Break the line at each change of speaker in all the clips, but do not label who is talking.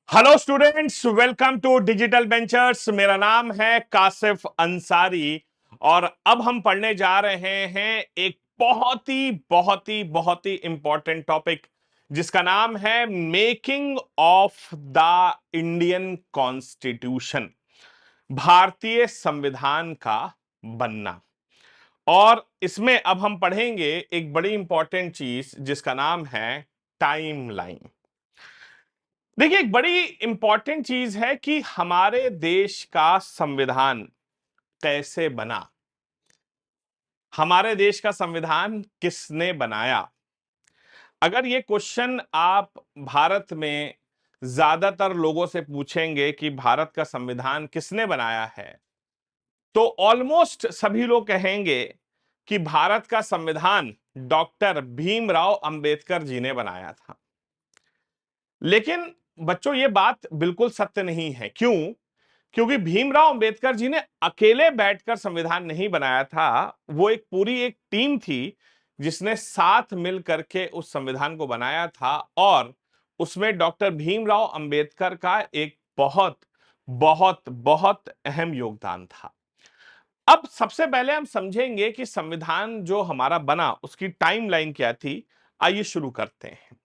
Hello students, welcome to digital ventures. मेरा नाम है कासिफ अंसारी और अब हम पढ़ने जा रहे हैं एक बहुत ही इंपॉर्टेंट टॉपिक जिसका नाम है making of the Indian constitution, भारतीय संविधान का बनना। और इसमें अब हम पढ़ेंगे एक बड़ी इंपॉर्टेंट चीज जिसका नाम है टाइमलाइन। देखिए, एक बड़ी इंपॉर्टेंट चीज है कि हमारे देश का संविधान कैसे बना, हमारे देश का संविधान किसने बनाया। अगर ये क्वेश्चन आप भारत में ज्यादातर लोगों से पूछेंगे कि भारत का संविधान किसने बनाया है, तो ऑलमोस्ट सभी लोग कहेंगे कि भारत का संविधान डॉक्टर भीमराव अंबेडकर जी ने बनाया था। लेकिन बच्चों, ये बात बिल्कुल सत्य नहीं है। क्यों? क्योंकि भीमराव अंबेडकर जी ने अकेले बैठकर संविधान नहीं बनाया था, वो एक पूरी एक टीम थी जिसने साथ मिल करके उस संविधान को बनाया था। और उसमें डॉक्टर भीमराव अंबेडकर का एक बहुत बहुत बहुत अहम योगदान था। अब सबसे पहले हम समझेंगे कि संविधान जो हमारा बना उसकी टाइमलाइन क्या थी। आइए शुरू करते हैं।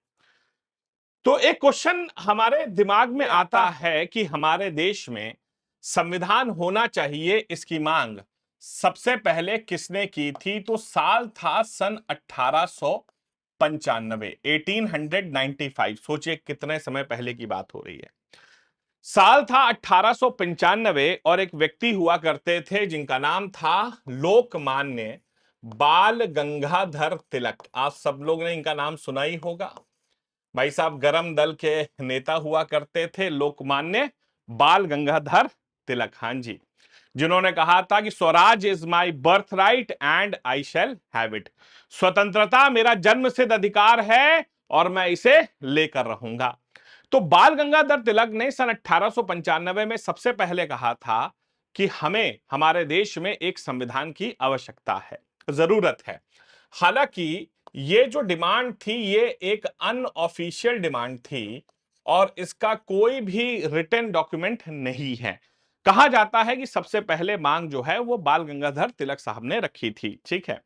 तो एक क्वेश्चन हमारे दिमाग में आता है कि हमारे देश में संविधान होना चाहिए, इसकी मांग सबसे पहले किसने की थी? तो साल था सन 1895, 1895। सोचिए कितने समय पहले की बात हो रही है। साल था 1895 और एक व्यक्ति हुआ करते थे जिनका नाम था लोकमान्य बाल गंगाधर तिलक। आप सब लोग ने इनका नाम सुना ही होगा। भाई साहब गरम दल के नेता हुआ करते थे लोकमान्य बाल गंगाधर तिलक। हाँ जी, जिन्होंने कहा था कि Swaraj is my birth right and I shall have it. स्वतंत्रता मेरा जन्म सिद्ध अधिकार है और मैं इसे लेकर रहूंगा। तो बाल गंगाधर तिलक ने सन 1895 में सबसे पहले कहा था कि हमें हमारे देश में एक संविधान की आवश्यकता है, जरूरत है। हालांकि ये जो डिमांड थी ये एक अनऑफिशियल डिमांड थी और इसका कोई भी रिटन डॉक्यूमेंट नहीं है। कहा जाता है कि सबसे पहले मांग जो है वो बाल गंगाधर तिलक साहब ने रखी थी। ठीक है।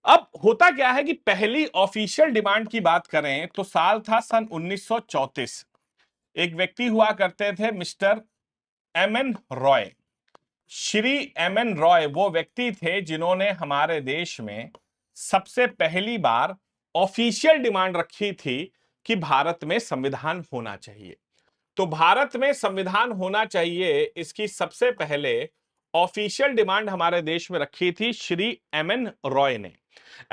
अब होता क्या है कि पहली ऑफिशियल डिमांड की बात करें तो साल था सन 1934। एक व्यक्ति हुआ करते थे mister M N Roy. Shri M N Roy वो व्यक्ति थे जिन्होंने हमारे देश में सबसे पहली बार ऑफिशियल डिमांड रखी थी कि भारत में संविधान होना चाहिए। तो भारत में संविधान होना चाहिए, इसकी सबसे पहले ऑफिशियल डिमांड हमारे देश में रखी थी श्री एम एन रॉय ने।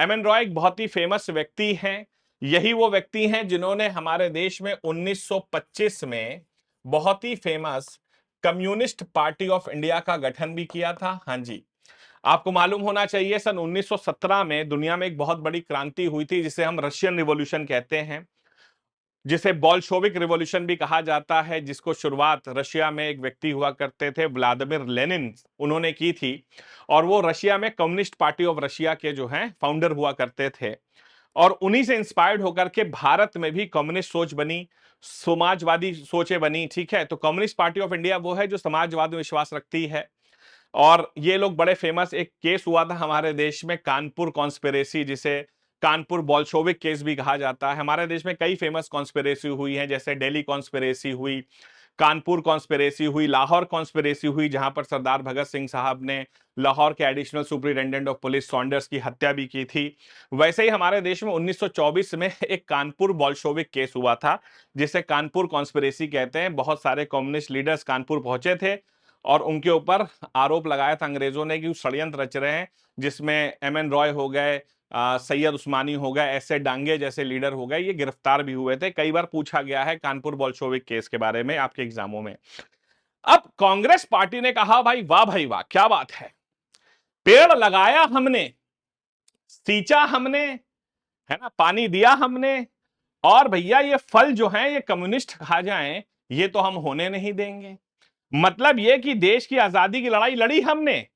एम एन रॉय एक बहुत ही फेमस व्यक्ति हैं। यही वो व्यक्ति हैं जिन्होंने हमारे देश में 1925 में बहुत ही famous Communist Party of India का गठन भी किया था। हाँ जी, आपको मालूम होना चाहिए सन 1917 में दुनिया में एक बहुत बड़ी क्रांति हुई थी जिसे हम रशियन रिवॉल्यूशन कहते हैं, जिसे बॉल्शोविक रिवॉल्यूशन भी कहा जाता है, जिसको शुरुआत रशिया में एक व्यक्ति हुआ करते थे व्लादिमीर लेनिन, उन्होंने की थी। और वो रशिया में कम्युनिस्ट पार्टी ऑफ रशिया के जो हैं फाउंडर हुआ करते थे। और उन्हीं से इंस्पायर्ड होकर के भारत में भी कम्युनिस्ट सोच बनी, समाजवादी सोचें बनी। ठीक है, तो कम्युनिस्ट पार्टी ऑफ इंडिया वो है जो समाजवाद में विश्वास रखती है। और ये लोग बड़े फेमस, एक केस हुआ था हमारे देश में कानपुर कॉन्स्पिरेसी, जिसे कानपुर बॉल्शोविक केस भी कहा जाता है। हमारे देश में कई फेमस कॉन्स्पिरेसी हुई हैं, जैसे दिल्ली कॉन्स्पिरेसी हुई, कानपुर कॉन्स्पिरेसी हुई, लाहौर कॉन्स्पिरेसी हुई, जहां पर सरदार भगत सिंह साहब ने लाहौर के additional superintendent of police Saunders की हत्या भी की थी। वैसे ही हमारे देश में 1924 में एक कानपुर बॉल्शोविक केस हुआ था जिसे कानपुर कॉन्स्पिरेसी कहते हैं। बहुत सारे कम्युनिस्ट लीडर्स कानपुर पहुंचे थे और उनके ऊपर आरोप लगाया था अंग्रेजों ने कि वो षड्यंत्र रच रहे हैं, जिसमें एम एन रॉय हो गए, सैयद उस्मानी हो गए, ऐसे डांगे जैसे लीडर हो गए, ये गिरफ्तार भी हुए थे। कई बार पूछा गया है कानपुर बॉल्शोविक केस के बारे में आपके एग्जामों में। अब कांग्रेस पार्टी ने कहा भाई वाह क्या बात है, पेड़ लगाया हमने, सींचा हमने, है ना, पानी दिया हमने, और भैया ये फल जो हैं ये कम्युनिस्ट खा जाएं, ये तो हम होने नहीं देंगे। मतलब ये कि देश की आजादी की लड़ाई लड़ी हमने,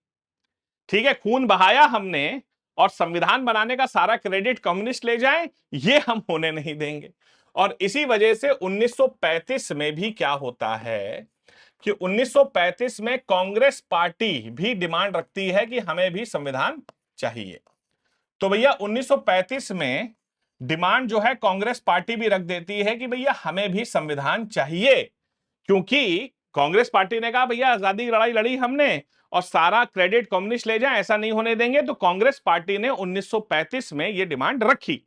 ठीक है, खून बहाया हमने, और संविधान बनाने का सारा क्रेडिट कम्युनिस्ट ले जाएं, ये हम होने नहीं देंगे। और इसी वजह से 1935 में भी क्या होता है कि 1935 में कांग्रेस पार्टी भी डिमांड रखती है कि हमें भी संविधान चाहिए। तो भैया 1935 में डिमांड जो है कांग्रेस पार्टी भी रख देती है कि भैया हमें भी संविधान चाहिए, क्योंकि कांग्रेस पार्टी ने कहा भैया आजादी की लड़ाई लड़ी हमने और सारा क्रेडिट कम्युनिस्ट ले जाए, ऐसा नहीं होने देंगे। तो कांग्रेस पार्टी ने 1935 में यह डिमांड रखी।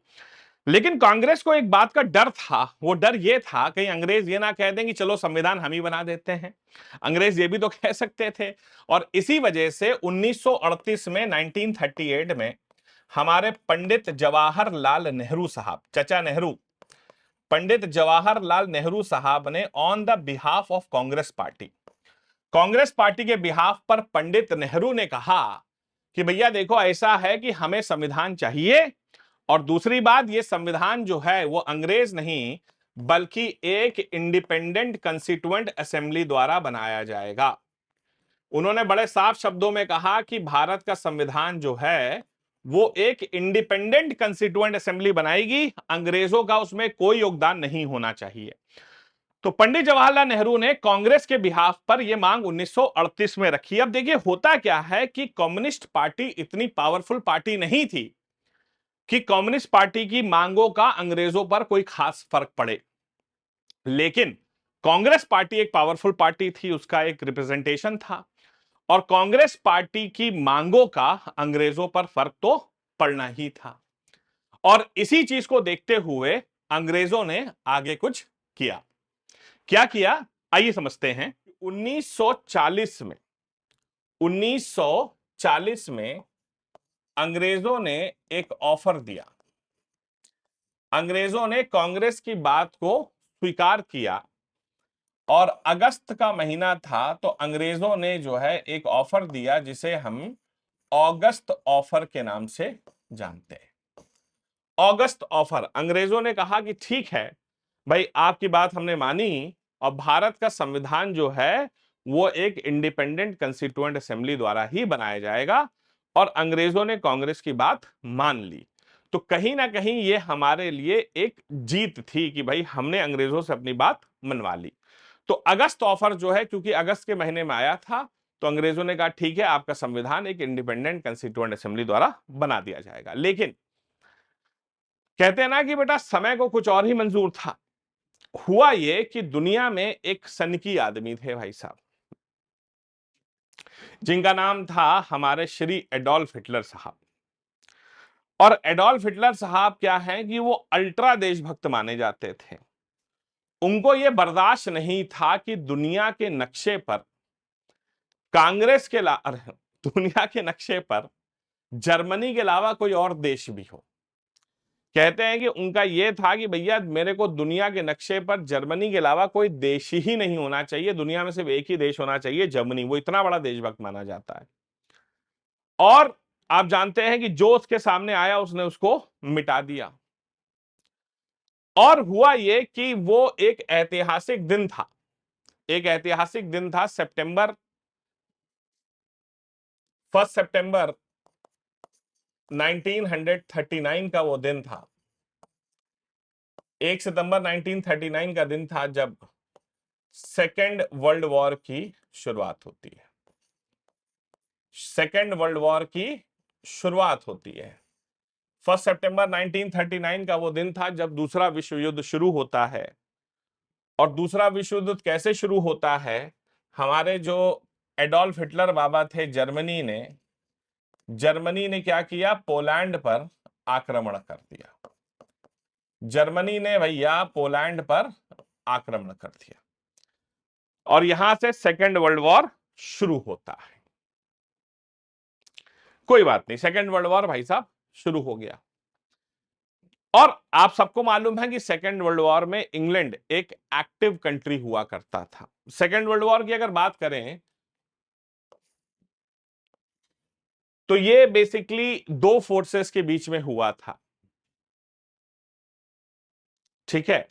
लेकिन कांग्रेस को एक बात का डर था, वो डर ये था कहीं अंग्रेज ये ना कह दें कि चलो संविधान हम ही बना देते हैं। अंग्रेज ये भी तो कह सकते थे। और इसी वजह से 1938 में 1938 में हमारे पंडित जवाहरलाल नेहरू साहब, चचा नेहरू, पंडित जवाहरलाल नेहरू साहब ने on the behalf of Congress party के बिहाफ पर पंडित नेहरू ने कहा कि भैया देखो ऐसा है कि हमें संविधान चाहिए, और दूसरी बात ये संविधान जो है वो अंग्रेज नहीं बल्कि एक इंडिपेंडेंट कंस्टिट्यूएंट असेंबली द्वारा बनाया जाएगा। उन्होंने बड़े साफ शब्दों में कहा कि भारत का संविधान जो है वो एक इंडिपेंडेंट कंस्टिट्यूएंट असेंबली बनाएगी, अंग्रेजों का उसमें कोई योगदान नहीं होना चाहिए। तो पंडित जवाहरलाल नेहरू ने कांग्रेस के बिहाफ पर यह मांग 1938 में रखी। अब देखिए होता क्या है कि कम्युनिस्ट पार्टी इतनी पावरफुल पार्टी नहीं थी कि कम्युनिस्ट पार्टी की मांगों का अंग्रेजों पर कोई खास फर्क पड़े, लेकिन कांग्रेस पार्टी एक पावरफुल पार्टी थी, उसका एक रिप्रेजेंटेशन था, और कांग्रेस पार्टी की मांगों का अंग्रेजों पर फर्क तो पड़ना ही था। और इसी चीज को देखते हुए अंग्रेजों ने आगे कुछ किया। क्या किया आइए समझते हैं। 1940 में अंग्रेजों ने एक ऑफर दिया। अंग्रेजों ने कांग्रेस की बात को स्वीकार किया और अगस्त का महीना था, तो अंग्रेजों ने जो है एक ऑफर दिया जिसे हम अगस्त ऑफर के नाम से जानते हैं। अगस्त ऑफर, अंग्रेजों ने कहा कि ठीक है भाई आपकी बात हमने मानी और भारत का संविधान जो है वो एक इंडिपेंडेंट कंस्टिट्यूएंट असेंबली द्वारा ही बनाया जाएगा, और अंग्रेजों ने कांग्रेस की बात मान ली। तो कहीं ना कहीं ये हमारे लिए एक जीत थी कि भाई हमने अंग्रेजों से अपनी बात मनवा ली। तो अगस्त ऑफर जो है क्योंकि अगस्त के महीने में आया था, तो अंग्रेजों ने कहा ठीक है आपका संविधान एक इंडिपेंडेंट कंस्टिट्यूएंट असेंबली द्वारा बना दिया जाएगा। लेकिन कहते हैं ना कि बेटा समय को कुछ और ही मंजूर था। हुआ ये कि दुनिया में एक सनकी आदमी थे भाई साहब, जिनका नाम था हमारे श्री एडोल्फ हिटलर साहब। और एडोल्फ हिटलर साहब क्या हैं कि वो अल्ट्रा देशभक्त माने जाते थे। उनको ये बर्दाश्त नहीं था कि दुनिया के नक्शे पर कांग्रेस के दुनिया के नक्शे पर जर्मनी के अलावा कोई और देश भी हो। कहते हैं कि उनका यह था कि भैया मेरे को दुनिया के नक्शे पर जर्मनी के अलावा कोई देश ही नहीं होना चाहिए, दुनिया में सिर्फ एक ही देश होना चाहिए जर्मनी। वो इतना बड़ा देशभक्त माना जाता है। और आप जानते हैं कि जो उसके सामने आया उसने उसको मिटा दिया। और हुआ ये कि वो एक ऐतिहासिक दिन था, एक ऐतिहासिक दिन था सितंबर 1 सितंबर 1939 का वो दिन था। 1 सितंबर 1939 का दिन था जब सेकेंड वर्ल्ड वॉर की शुरुआत होती है। सेकेंड वर्ल्ड वॉर की शुरुआत होती है। 1 सितंबर 1939 का वो दिन था जब दूसरा विश्व युद्ध शुरू होता है। और दूसरा विश्व युद्ध कैसे शुरू होता है, हमारे जो एडोल्फ हिटलर बाबा थे जर्मनी ने क्या किया, पोलैंड पर आक्रमण कर दिया। जर्मनी ने भैया पोलैंड पर आक्रमण कर दिया और यहां से सेकेंड वर्ल्ड वॉर शुरू होता है। कोई बात नहीं, सेकेंड वर्ल्ड वॉर भाई साहब शुरू हो गया। और आप सबको मालूम है कि सेकेंड वर्ल्ड वॉर में इंग्लैंड एक एक्टिव कंट्री हुआ करता था। सेकेंड वर्ल्ड वॉर की अगर बात करें तो ये बेसिकली दो फोर्सेस के बीच में हुआ था, ठीक है।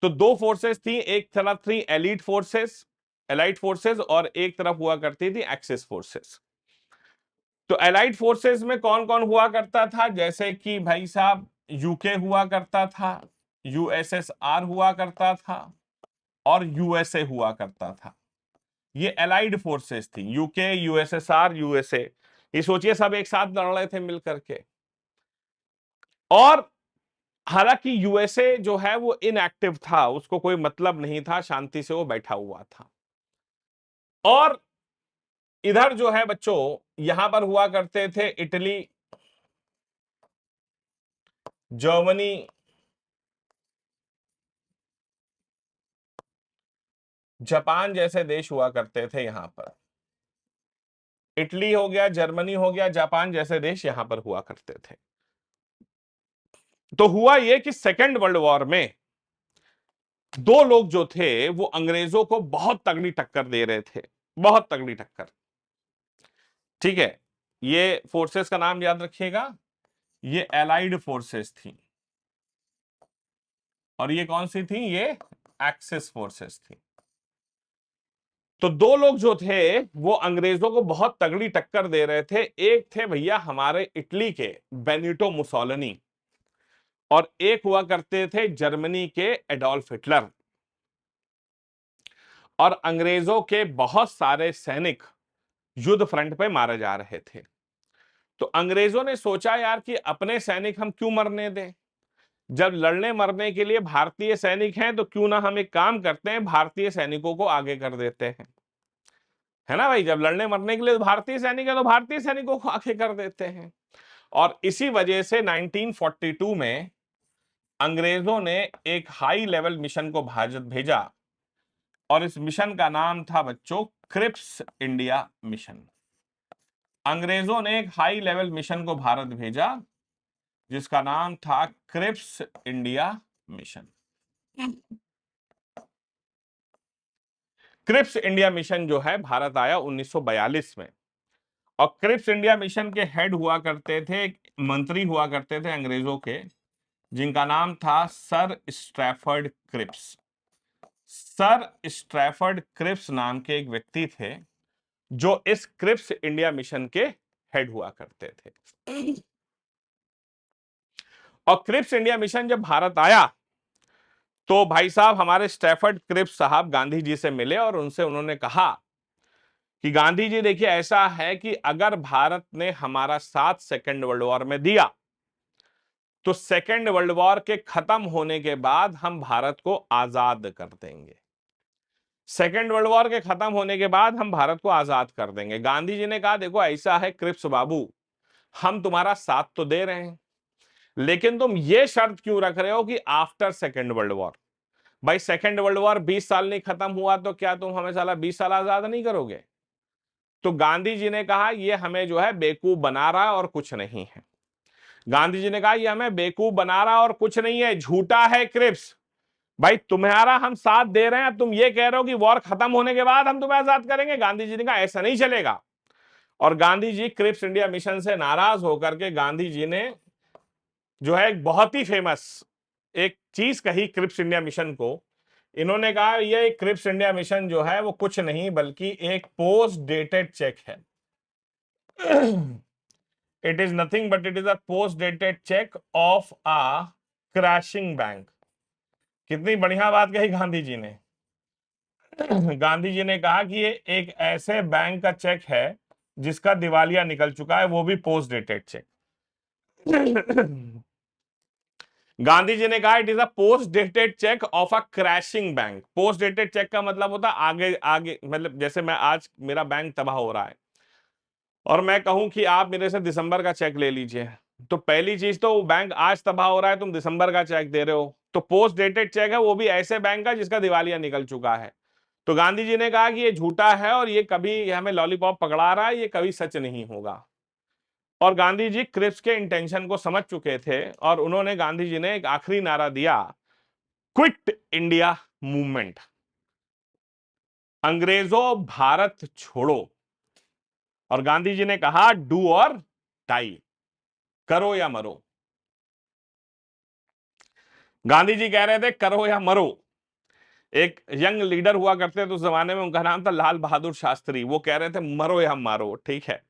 तो दो फोर्सेस थी, एक तरफ थी एलाइट फोर्सेस और एक तरफ हुआ करती थी एक्सिस फोर्सेस। तो एलाइट फोर्सेस में कौन कौन हुआ करता था, जैसे कि भाई साहब यूके हुआ करता था, यूएसएसआर हुआ करता था और यूएसए हुआ करता था। ये एलाइड फोर्सेस थी, यूके, यूएसएसआर, यूएसए। ये सोचिए सब एक साथ लड़ रहे थे मिल करके। और हालांकि यूएसए जो है वो इनएक्टिव था, उसको कोई मतलब नहीं था, शांति से वो बैठा हुआ था। और इधर जो है बच्चों, यहां पर हुआ करते थे इटली, जर्मनी, जापान जैसे देश हुआ करते थे यहां पर। इटली हो गया, जर्मनी हो गया, जापान जैसे देश यहां पर हुआ करते थे। तो हुआ यह कि सेकेंड वर्ल्ड वॉर में दो लोग जो थे वो अंग्रेजों को बहुत तगड़ी टक्कर दे रहे थे, बहुत तगड़ी टक्कर। ठीक है, ये फोर्सेस का नाम याद रखिएगा, ये एलाइड फोर्सेस थी। और ये कौन सी थी? ये एक्सिस फोर्सेस थी। तो दो लोग जो थे वो अंग्रेजों को बहुत तगड़ी टक्कर दे रहे थे। एक थे भैया हमारे इटली के बेनिटो मुसोलिनी, और एक हुआ करते थे जर्मनी के एडोल्फ हिटलर। और अंग्रेजों के बहुत सारे सैनिक युद्ध फ्रंट पे मारे जा रहे थे। तो अंग्रेजों ने सोचा यार कि अपने सैनिक हम क्यों मरने दें, जब लड़ने मरने के लिए भारतीय सैनिक हैं तो क्यों ना हम एक काम करते हैं, भारतीय सैनिकों को आगे कर देते हैं। है ना भाई, जब लड़ने मरने के लिए भारतीय सैनिक है तो भारतीय सैनिकों को आगे कर देते हैं। और इसी वजह से 1942 में अंग्रेजों ने एक हाई लेवल मिशन को भारत भेजा, और इस मिशन का नाम था बच्चों क्रिप्स इंडिया मिशन। अंग्रेजों ने एक हाई लेवल मिशन को भारत भेजा जिसका नाम था Cripps India mission. Cripps India mission जो है भारत आया 1942 में। और क्रिप्स इंडिया मिशन के हेड हुआ करते थे, मंत्री हुआ करते थे अंग्रेजों के, जिनका नाम था सर स्ट्रैफर्ड क्रिप्स। सर स्ट्रैफर्ड क्रिप्स नाम के एक व्यक्ति थे जो इस क्रिप्स इंडिया मिशन के हेड हुआ करते थे। और क्रिप्स इंडिया मिशन जब भारत आया तो भाई साहब हमारे स्ट्रैफर्ड क्रिप्स साहब गांधी जी से मिले और उनसे उन्होंने कहा कि गांधी जी देखिए ऐसा है कि अगर भारत ने हमारा साथ सेकेंड वर्ल्ड वॉर में दिया तो सेकेंड वर्ल्ड वॉर के खत्म होने के बाद हम भारत को आजाद कर देंगे। सेकेंड वर्ल्ड वॉर के खत्म होने के बाद हम भारत को आजाद कर देंगे। गांधी जी ने कहा देखो ऐसा है क्रिप्स बाबू, हम तुम्हारा साथ तो दे रहे हैं लेकिन तुम ये शर्त क्यों रख रहे हो कि आफ्टर सेकेंड वर्ल्ड वॉर? भाई सेकेंड वर्ल्ड वॉर 20 साल नहीं खत्म हुआ तो क्या तुम हमें साला 20 साल आजाद नहीं करोगे? तो गांधी जी ने कहा ये हमें जो है बेवकूफ बना रहा है और कुछ नहीं है। गांधी जी ने कहा ये हमें बेवकूफ बना रहा और कुछ नहीं है, झूठा है क्रिप्स। भाई तुम्हारा हम साथ दे रहे हैं, तुम ये कह रहे हो कि वॉर खत्म होने के बाद हम तुम्हें आजाद करेंगे। गांधी जी ने कहा ऐसा नहीं चलेगा। और Gandhi ji Cripps India mission से नाराज होकर के गांधी जी ने जो है एक बहुत ही फेमस एक चीज कही क्रिप्स इंडिया मिशन को। इन्होंने कहा ये क्रिप्स इंडिया मिशन जो है वो कुछ नहीं बल्कि एक पोस्ट डेटेड चेक है। It is nothing but it is a post dated cheque of a crashing bank. कितनी बढ़िया बात कही गांधी जी ने। गांधी जी ने कहा कि ये एक ऐसे बैंक का चेक है जिसका दिवालिया निकल चुका है, वो भी post dated cheque. Gandhi ji ने कहा it is a post dated cheque of a crashing bank. Post dated cheque का मतलब होता है आगे आगे, मतलब जैसे मैं आज मेरा बैंक तबाह हो रहा है और मैं कहूं कि आप मेरे से दिसंबर का चेक ले लीजिए, तो पहली चीज तो बैंक आज तबाह हो रहा है, तुम दिसंबर का चेक दे रहे हो। तो पोस्ट डेटेड चेक है वो भी ऐसे बैंक का जिसका दिवालिया निकल चुका है। तो गांधी जी ने कहा कि ये झूठा है और ये कभी हमें लॉलीपॉप पकड़ा रहा है, ये कभी सच नहीं होगा। और गांधी जी क्रिप्स के इंटेंशन को समझ चुके थे और उन्होंने गांधी जी ने एक आखिरी नारा दिया, क्विट इंडिया मूवमेंट। अंग्रेजों भारत छोड़ो। और गांधी जी ने कहा डू और डाई, करो या मरो। गांधी जी कह रहे थे करो या मरो। एक यंग लीडर हुआ करते थे उस जमाने में, उनका नाम था लाल बहादुर शास्त्री, वो कह रहे थे मरो या मारो। ठीक है,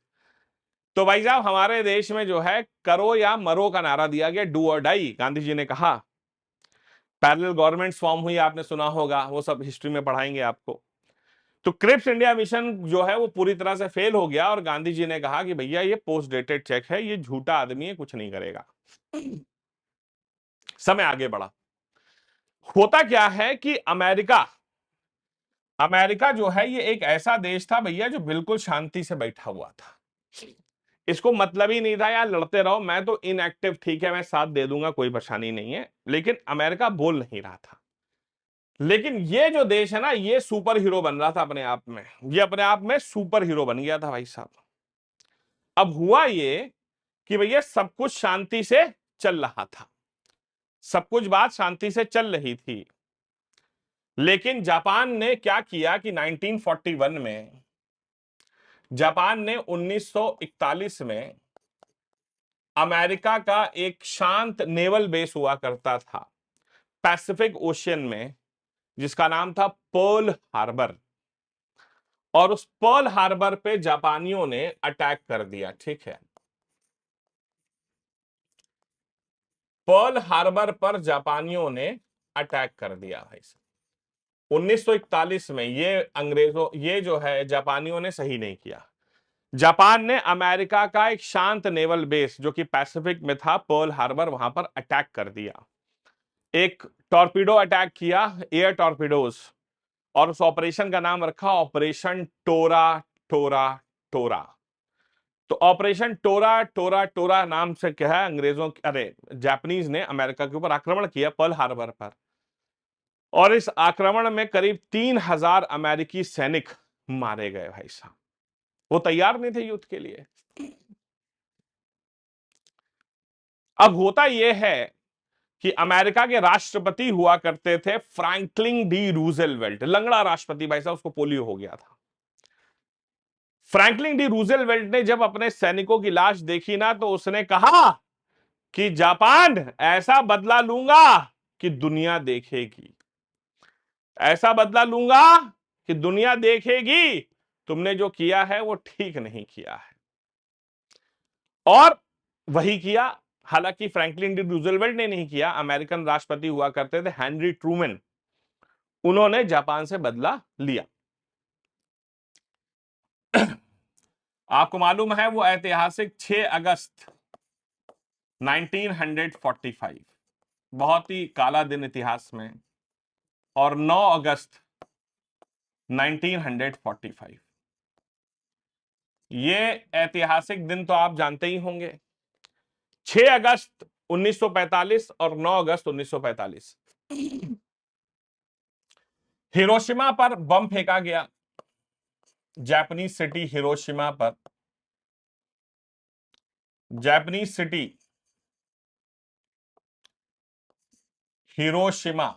तो भाई साहब हमारे देश में जो है करो या मरो का नारा दिया गया, डू और डाई। गांधी जी ने कहा पैरेलल गवर्नमेंट्स फॉर्म हुई, आपने सुना होगा, वो सब हिस्ट्री में पढ़ाएंगे आपको। तो क्रिप्स इंडिया मिशन जो है वो पूरी तरह से फेल हो गया और गांधी जी ने कहा कि भैया ये पोस्ट डेटेड चेक है, ये झूठा आदमी है, कुछ नहीं करेगा। समय आगे बढ़ा। होता क्या है कि अमेरिका अमेरिका जो है ये एक ऐसा देश था भैया जो बिल्कुल शांति से बैठा हुआ था। इसको मतलब ही नहीं था यार लड़ते रहो, मैं तो इनएक्टिव, ठीक है मैं साथ दे दूंगा, कोई परेशानी नहीं है, लेकिन अमेरिका बोल नहीं रहा था। लेकिन ये जो देश है ना, ये सुपर हीरो बन रहा था अपने आप में, ये अपने आप में सुपर हीरो बन गया था भाई साहब। अब हुआ ये कि भैया सब कुछ शांति से चल रहा था, सब कुछ बात शांति से चल रही थी, लेकिन जापान ने क्या किया कि 1941 में, जापान ने 1941 में अमेरिका का एक शांत नेवल बेस हुआ करता था पैसिफिक ओशियन में, जिसका नाम था पर्ल हार्बर, और उस पर्ल हार्बर पे जापानियों ने अटैक कर दिया। ठीक है, पर्ल हार्बर पर जापानियों ने अटैक कर दिया भाई साहब 1941 में। ये जो है जापानियों ने सही नहीं किया। जापान ने अमेरिका का एक शांत नेवल बेस जो कि पैसिफिक में था, पर्ल हार्बर, वहां पर अटैक कर दिया। एक टॉर्पीडो अटैक किया, एयर टॉर्पीडोज, और उस ऑपरेशन का नाम रखा ऑपरेशन टोरा टोरा टोरा। तो ऑपरेशन टोरा टोरा टोरा नाम से क्या है, जापानीज ने अमेरिका के ऊपर आक्रमण किया पर्ल हार्बर पर, और इस आक्रमण में करीब 3,000 अमेरिकी सैनिक मारे गए भाई साहब। वो तैयार नहीं थे युद्ध के लिए। अब होता यह है कि अमेरिका के राष्ट्रपति हुआ करते थे फ्रैंकलिन डी रूजवेल्ट, लंगड़ा राष्ट्रपति भाई साहब, उसको पोलियो हो गया था। फ्रैंकलिन डी रूजवेल्ट ने जब अपने सैनिकों की लाश देखी ना, तो उसने कहा कि जापान, ऐसा बदला लूंगा कि दुनिया देखेगी, ऐसा बदला लूंगा कि दुनिया देखेगी, तुमने जो किया है वो ठीक नहीं किया है। और वही किया। हालांकि फ्रैंकलिन डी रूजवेल्ट ने नहीं किया, अमेरिकन राष्ट्रपति हुआ करते थे हेनरी ट्रूमैन, उन्होंने जापान से बदला लिया। आपको मालूम है वो ऐतिहासिक 6 अगस्त 1945, बहुत ही काला दिन इतिहास में, और 9 अगस्त 1945, ये ऐतिहासिक दिन तो आप जानते ही होंगे। 6 अगस्त 1945 और 9 अगस्त 1945 हिरोशिमा पर बम फेंका गया, जापानीज सिटी हिरोशिमा पर, जापानीज सिटी हिरोशिमा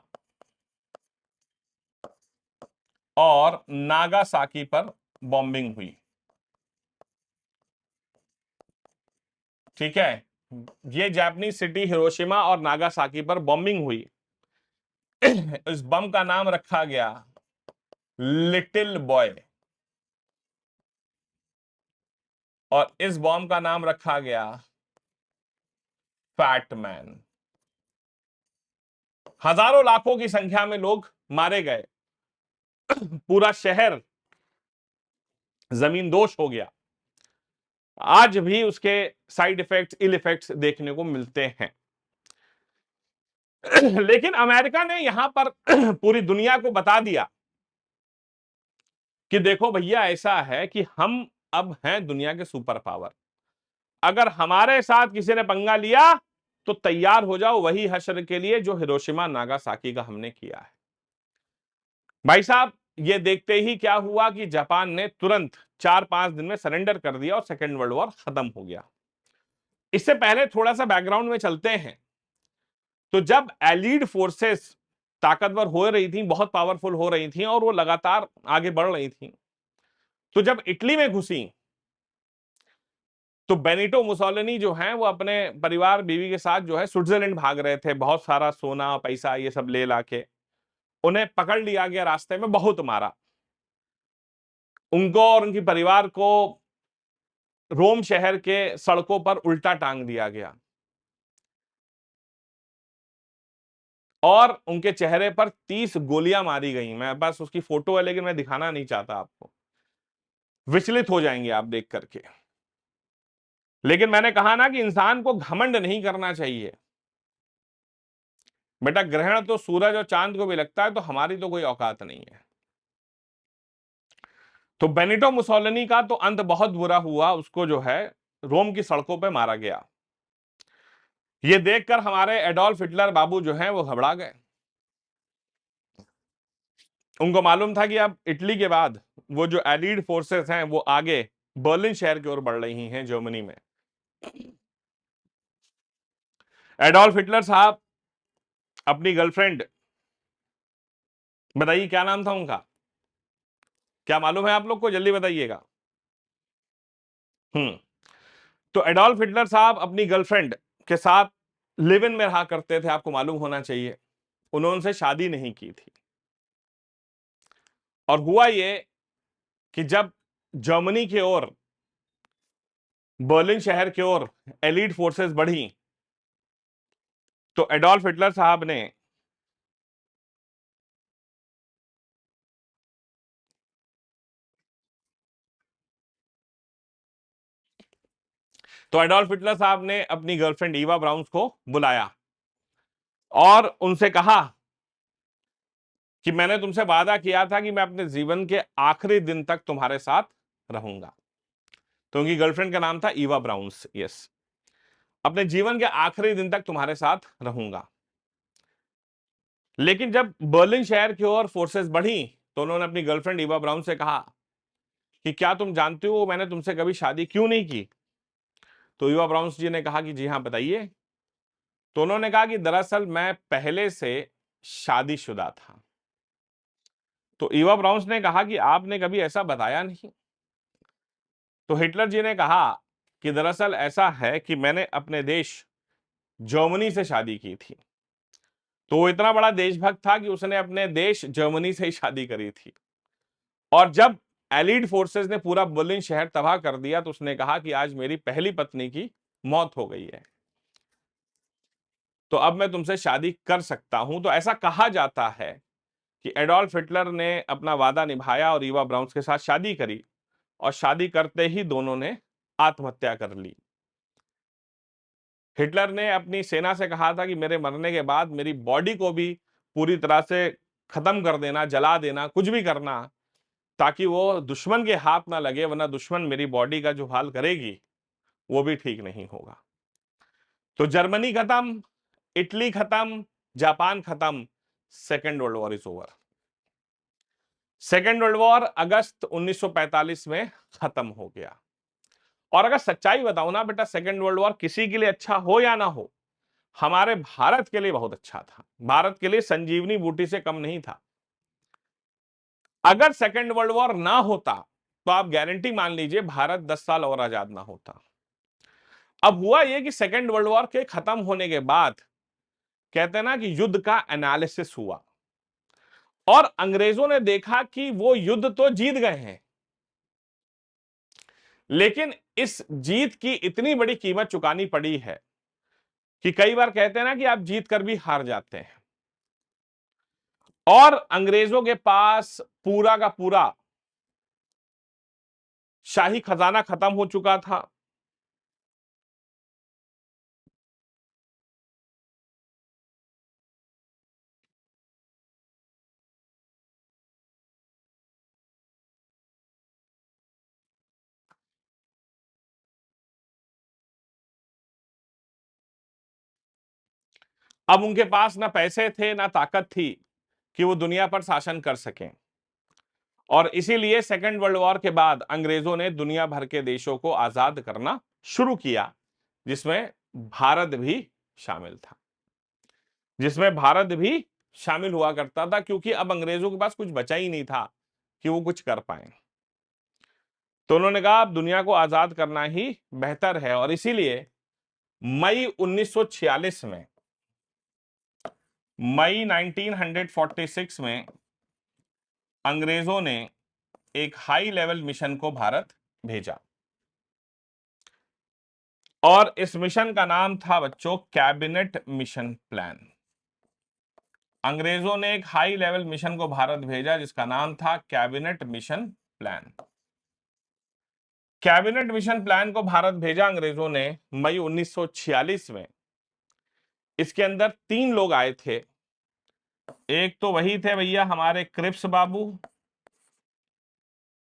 और नागासाकी पर बॉम्बिंग हुई। ठीक है, ये जापानीज सिटी हिरोशिमा और नागासाकी पर बॉम्बिंग हुई। इस बम का नाम रखा गया लिटिल बॉय, और इस बॉम्ब का नाम रखा गया फैट मैन। हजारों लाखों की संख्या में लोग मारे गए, पूरा शहर जमींदोज हो गया। आज भी उसके साइड इफेक्ट्स, इल इफेक्ट्स देखने को मिलते हैं। लेकिन अमेरिका ने यहां पर पूरी दुनिया को बता दिया कि देखो भैया, ऐसा है कि हम अब हैं दुनिया के सुपर पावर, अगर हमारे साथ किसी ने पंगा लिया तो तैयार हो जाओ वही हश्र के लिए जो हिरोशिमा नागासाकी का हमने किया है। भाई साहब, ये देखते ही क्या हुआ कि जापान ने तुरंत 4-5 दिन में सरेंडर कर दिया और सेकेंड वर्ल्ड वॉर खत्म हो गया। इससे पहले थोड़ा सा बैकग्राउंड में चलते हैं। तो जब एलीड फोर्सेस ताकतवर हो रही थी, बहुत पावरफुल हो रही थी, और वो लगातार आगे बढ़ रही थी, तो जब इटली में घुसी, तो बेनिटो मुसोलिनी जो है वो अपने परिवार बीवी के साथ जो है स्विट्जरलैंड भाग रहे थे, बहुत सारा सोना पैसा ये सब ले लाके। उन्हें पकड़ लिया गया, रास्ते में बहुत मारा, उनको और उनके परिवार को रोम शहर के सड़कों पर उल्टा टांग दिया गया। और उनके चेहरे पर 30 गोलियां मारी गई। मैं बस उसकी फोटो है लेकिन मैं दिखाना नहीं चाहता आपको, विचलित हो जाएंगे आप देख करके। लेकिन मैंने कहा ना कि इंसान को घमंड नहीं करना चाहिए। बेटा ग्रहण तो सूरज और चांद को भी लगता है, तो हमारी तो कोई औकात नहीं है। तो बेनिटो मुसोलिनी का तो अंत बहुत बुरा हुआ, उसको जो है रोम की सड़कों पे मारा गया। ये देखकर हमारे एडोल्फ हिटलर बाबू जो हैं वो घबरा गए। उनको मालूम था कि अब इटली के बाद वो जो एलीड फोर्सेस हैं वो आगे बर्लिन शहर की ओर बढ़ रही हैं जर्मनी में। एडोल्फ हिटलर साहब अपनी गर्लफ्रेंड, बताइए क्या नाम था उनका, क्या मालूम है आप लोग को, जल्दी बताइएगा। हम्म। तो एडोल्फ हिटलर साहब अपनी गर्लफ्रेंड के साथ लिव इन में रहा करते थे, आपको मालूम होना चाहिए। उन्होंने शादी नहीं की थी। और हुआ ये कि जब जर्मनी की ओर, बर्लिन शहर की ओर एलीट फोर्सेस बढ़ी, तो एडोल्फ हिटलर साहब ने एडोल्फ हिटलर साहब ने अपनी गर्लफ्रेंड ईवा ब्राउन्स को बुलाया और उनसे कहा कि मैंने तुमसे वादा किया था कि मैं अपने जीवन के आखिरी दिन तक तुम्हारे साथ रहूंगा। तो उनकी गर्लफ्रेंड का नाम था ईवा ब्राउन्स। यस, अपने जीवन के आखिरी दिन तक तुम्हारे साथ रहूंगा। लेकिन जब बर्लिन शहर की ओर फोर्सेस बढ़ी तो उन्होंने अपनी गर्लफ्रेंड ईवा ब्राउन से कहा कि क्या तुम जानते हो मैंने तुमसे कभी शादी क्यों नहीं की। तो ईवा ब्राउन जी ने कहा कि जी हाँ बताइए। तो उन्होंने कहा कि दरअसल मैं पहले से शादीशुदा था। तो ईवा ब्राउन्स ने कहा कि आपने कभी ऐसा बताया नहीं। तो हिटलर जी ने कहा कि दरअसल ऐसा है कि मैंने अपने देश जर्मनी से शादी की थी। तो वो इतना बड़ा देशभक्त था कि उसने अपने देश जर्मनी से ही शादी करी थी। और जब एलीड फोर्सेस ने पूरा बर्लिन शहर तबाह कर दिया तो उसने कहा कि आज मेरी पहली पत्नी की मौत हो गई है, तो अब मैं तुमसे शादी कर सकता हूं। तो ऐसा कहा जाता है कि एडोल्फ हिटलर ने अपना वादा निभाया और ईवा ब्राउन्स के साथ शादी करी, और शादी करते ही दोनों ने आत्महत्या कर ली। हिटलर ने अपनी सेना से कहा था कि मेरे मरने के बाद मेरी बॉडी को भी पूरी तरह से खत्म कर देना, जला देना, कुछ भी करना, ताकि वो दुश्मन के हाथ ना लगे, वरना दुश्मन मेरी बॉडी का जो हाल करेगी वो भी ठीक नहीं होगा। तो जर्मनी खत्म, इटली खत्म, जापान खत्म, Second World War is over. Second World War अगस्त 1945 में खत्म हो गया। और अगर सच्चाई बताऊं ना बेटा, सेकेंड वर्ल्ड वॉर किसी के लिए अच्छा हो या ना हो, हमारे भारत के लिए बहुत अच्छा था। भारत के लिए संजीवनी बूटी से कम नहीं था। अगर सेकेंड वर्ल्ड वॉर ना होता तो आप गारंटी मान लीजिए भारत 10 साल और आजाद ना होता। अब हुआ यह कि सेकेंड वर्ल्ड वॉर के खत्म होने के बाद कहते हैं ना कि युद्ध का एनालिसिस हुआ, और अंग्रेजों ने देखा कि वो युद्ध तो जीत गए हैं, लेकिन इस जीत की इतनी बड़ी कीमत चुकानी पड़ी है कि कई बार कहते हैं ना कि आप जीत कर भी हार जाते हैं। और अंग्रेजों के पास पूरा का पूरा शाही खजाना खत्म हो चुका था। अब उनके पास ना पैसे थे ना ताकत थी कि वो दुनिया पर शासन कर सकें। और इसीलिए सेकेंड वर्ल्ड वॉर के बाद अंग्रेजों ने दुनिया भर के देशों को आजाद करना शुरू किया, जिसमें भारत भी शामिल था, जिसमें भारत भी शामिल हुआ करता था, क्योंकि अब अंग्रेजों के पास कुछ बचा ही नहीं था कि वो कुछ कर पाए। तो उन्होंने कहा अब दुनिया को आजाद करना ही बेहतर है। और इसीलिए मई 1946 में, मई 1946 में अंग्रेजों ने एक हाई लेवल मिशन को भारत भेजा, और इस मिशन का नाम था बच्चों कैबिनेट मिशन प्लान। अंग्रेजों ने एक हाई लेवल मिशन को भारत भेजा जिसका नाम था cabinet mission plan. Cabinet mission plan को भारत भेजा अंग्रेजों ने मई 1946 में। इसके अंदर 3 लोग आए थे। एक तो वही थे भैया हमारे क्रिप्स बाबू,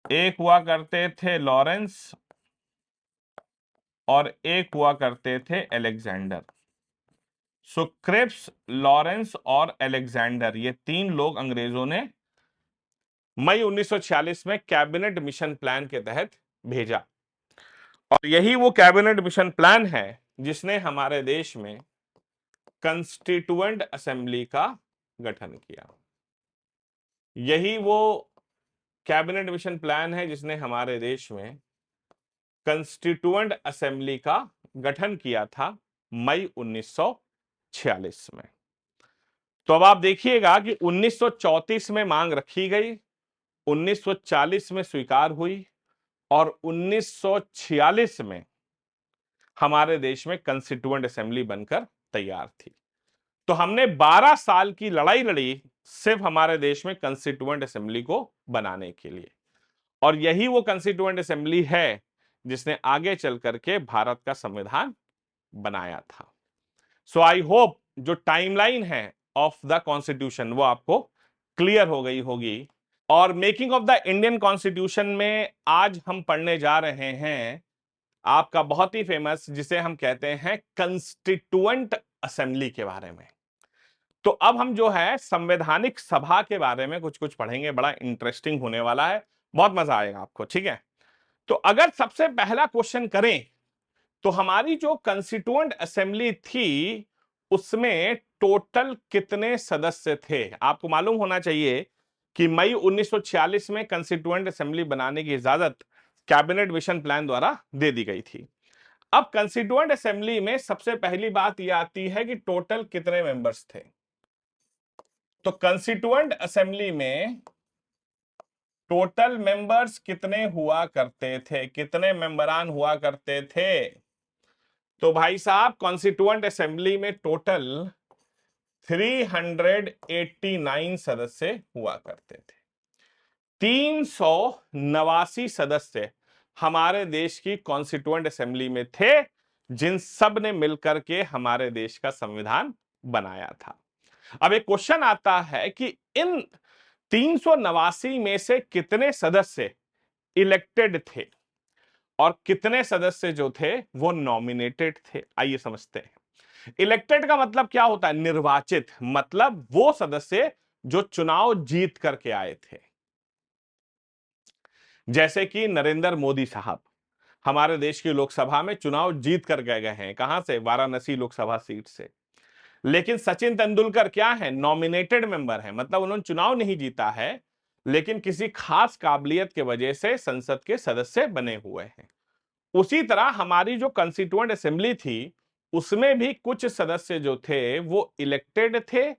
एक हुआ करते थे लॉरेंस, और एक हुआ करते थे अलेक्जेंडर। सो क्रिप्स, लॉरेंस और अलेक्जेंडर, ये 3 लोग अंग्रेजों ने मई 1946 में कैबिनेट मिशन प्लान के तहत भेजा। और यही वो कैबिनेट मिशन प्लान है जिसने हमारे देश में कंस्टिट्यूएंट असेंबली का गठन किया। यही वो कैबिनेट मिशन प्लान है जिसने हमारे देश में कंस्टिट्यूएंट असेंबली का गठन किया था मई 1946 में। तो अब आप देखिएगा कि 1934 में मांग रखी गई, 1940 में स्वीकार हुई और 1946 में हमारे देश में कंस्टिट्यूएंट असेंबली बनकर तैयार थी। तो हमने 12 साल की लड़ाई लड़ी सिर्फ हमारे देश में कंस्टिट्यूएंट असेंबली को बनाने के लिए। और यही वो कंस्टिट्यूएंट असेंबली है जिसने आगे चल करके भारत का संविधान बनाया था। सो आई होप जो टाइमलाइन है ऑफ द कॉन्स्टिट्यूशन वो आपको क्लियर हो गई होगी। और making of the Indian constitution में आज हम पढ़ने जा रहे हैं आपका बहुत ही फेमस, जिसे हम कहते हैं कंस्टिट्यूएंट असेंबली के बारे में। तो अब हम जो है संवैधानिक सभा के बारे में कुछ कुछ पढ़ेंगे, बड़ा इंटरेस्टिंग होने वाला है, बहुत मजा आएगा आपको, ठीक है। तो अगर सबसे पहला क्वेश्चन करें तो हमारी जो कंस्टिट्यूएंट असेंबली थी उसमें टोटल कितने सदस्य थे। आपको मालूम होना चाहिए कि मई 1946 में कंस्टिट्यूएंट असेंबली बनाने की इजाजत कैबिनेट मिशन प्लान द्वारा दे दी गई थी। अब कंस्टिट्यूएंट असेंबली में सबसे पहली बात यह आती है कि टोटल कितने मेंबर्स थे। तो कंस्टिट्यूएंट असेंबली में टोटल मेंबर्स कितने हुआ करते थे, कितने मेंबरान हुआ करते थे। तो भाई साहब कॉन्स्टिट्यूएंट असेंबली में टोटल 389 सदस्य हुआ करते थे। 389 सदस्य हमारे देश की कॉन्स्टिट्यूएंट असेंबली में थे जिन सब ने मिलकर के हमारे देश का संविधान बनाया था। अब एक क्वेश्चन आता है कि इन 389 में से कितने सदस्य इलेक्टेड थे और कितने सदस्य जो थे वो नॉमिनेटेड थे। आइए समझते हैं। इलेक्टेड का मतलब क्या होता है, निर्वाचित, मतलब वो सदस्य जो चुनाव जीत करके आए थे। जैसे कि नरेंद्र मोदी साहब हमारे देश की लोकसभा में चुनाव जीत कर गए हैं। कहां से, वाराणसी लोकसभा सीट से। लेकिन सचिन तेंदुलकर क्या है, नॉमिनेटेड मेंबर है, मतलब उन्होंने चुनाव नहीं जीता है लेकिन किसी खास काबिलियत के वजह से संसद के सदस्य बने हुए हैं। उसी तरह हमारी जो कंस्टिट्यूएंट असेंबली थी उसमें भी कुछ सदस्य जो थे वो इलेक्टेड थे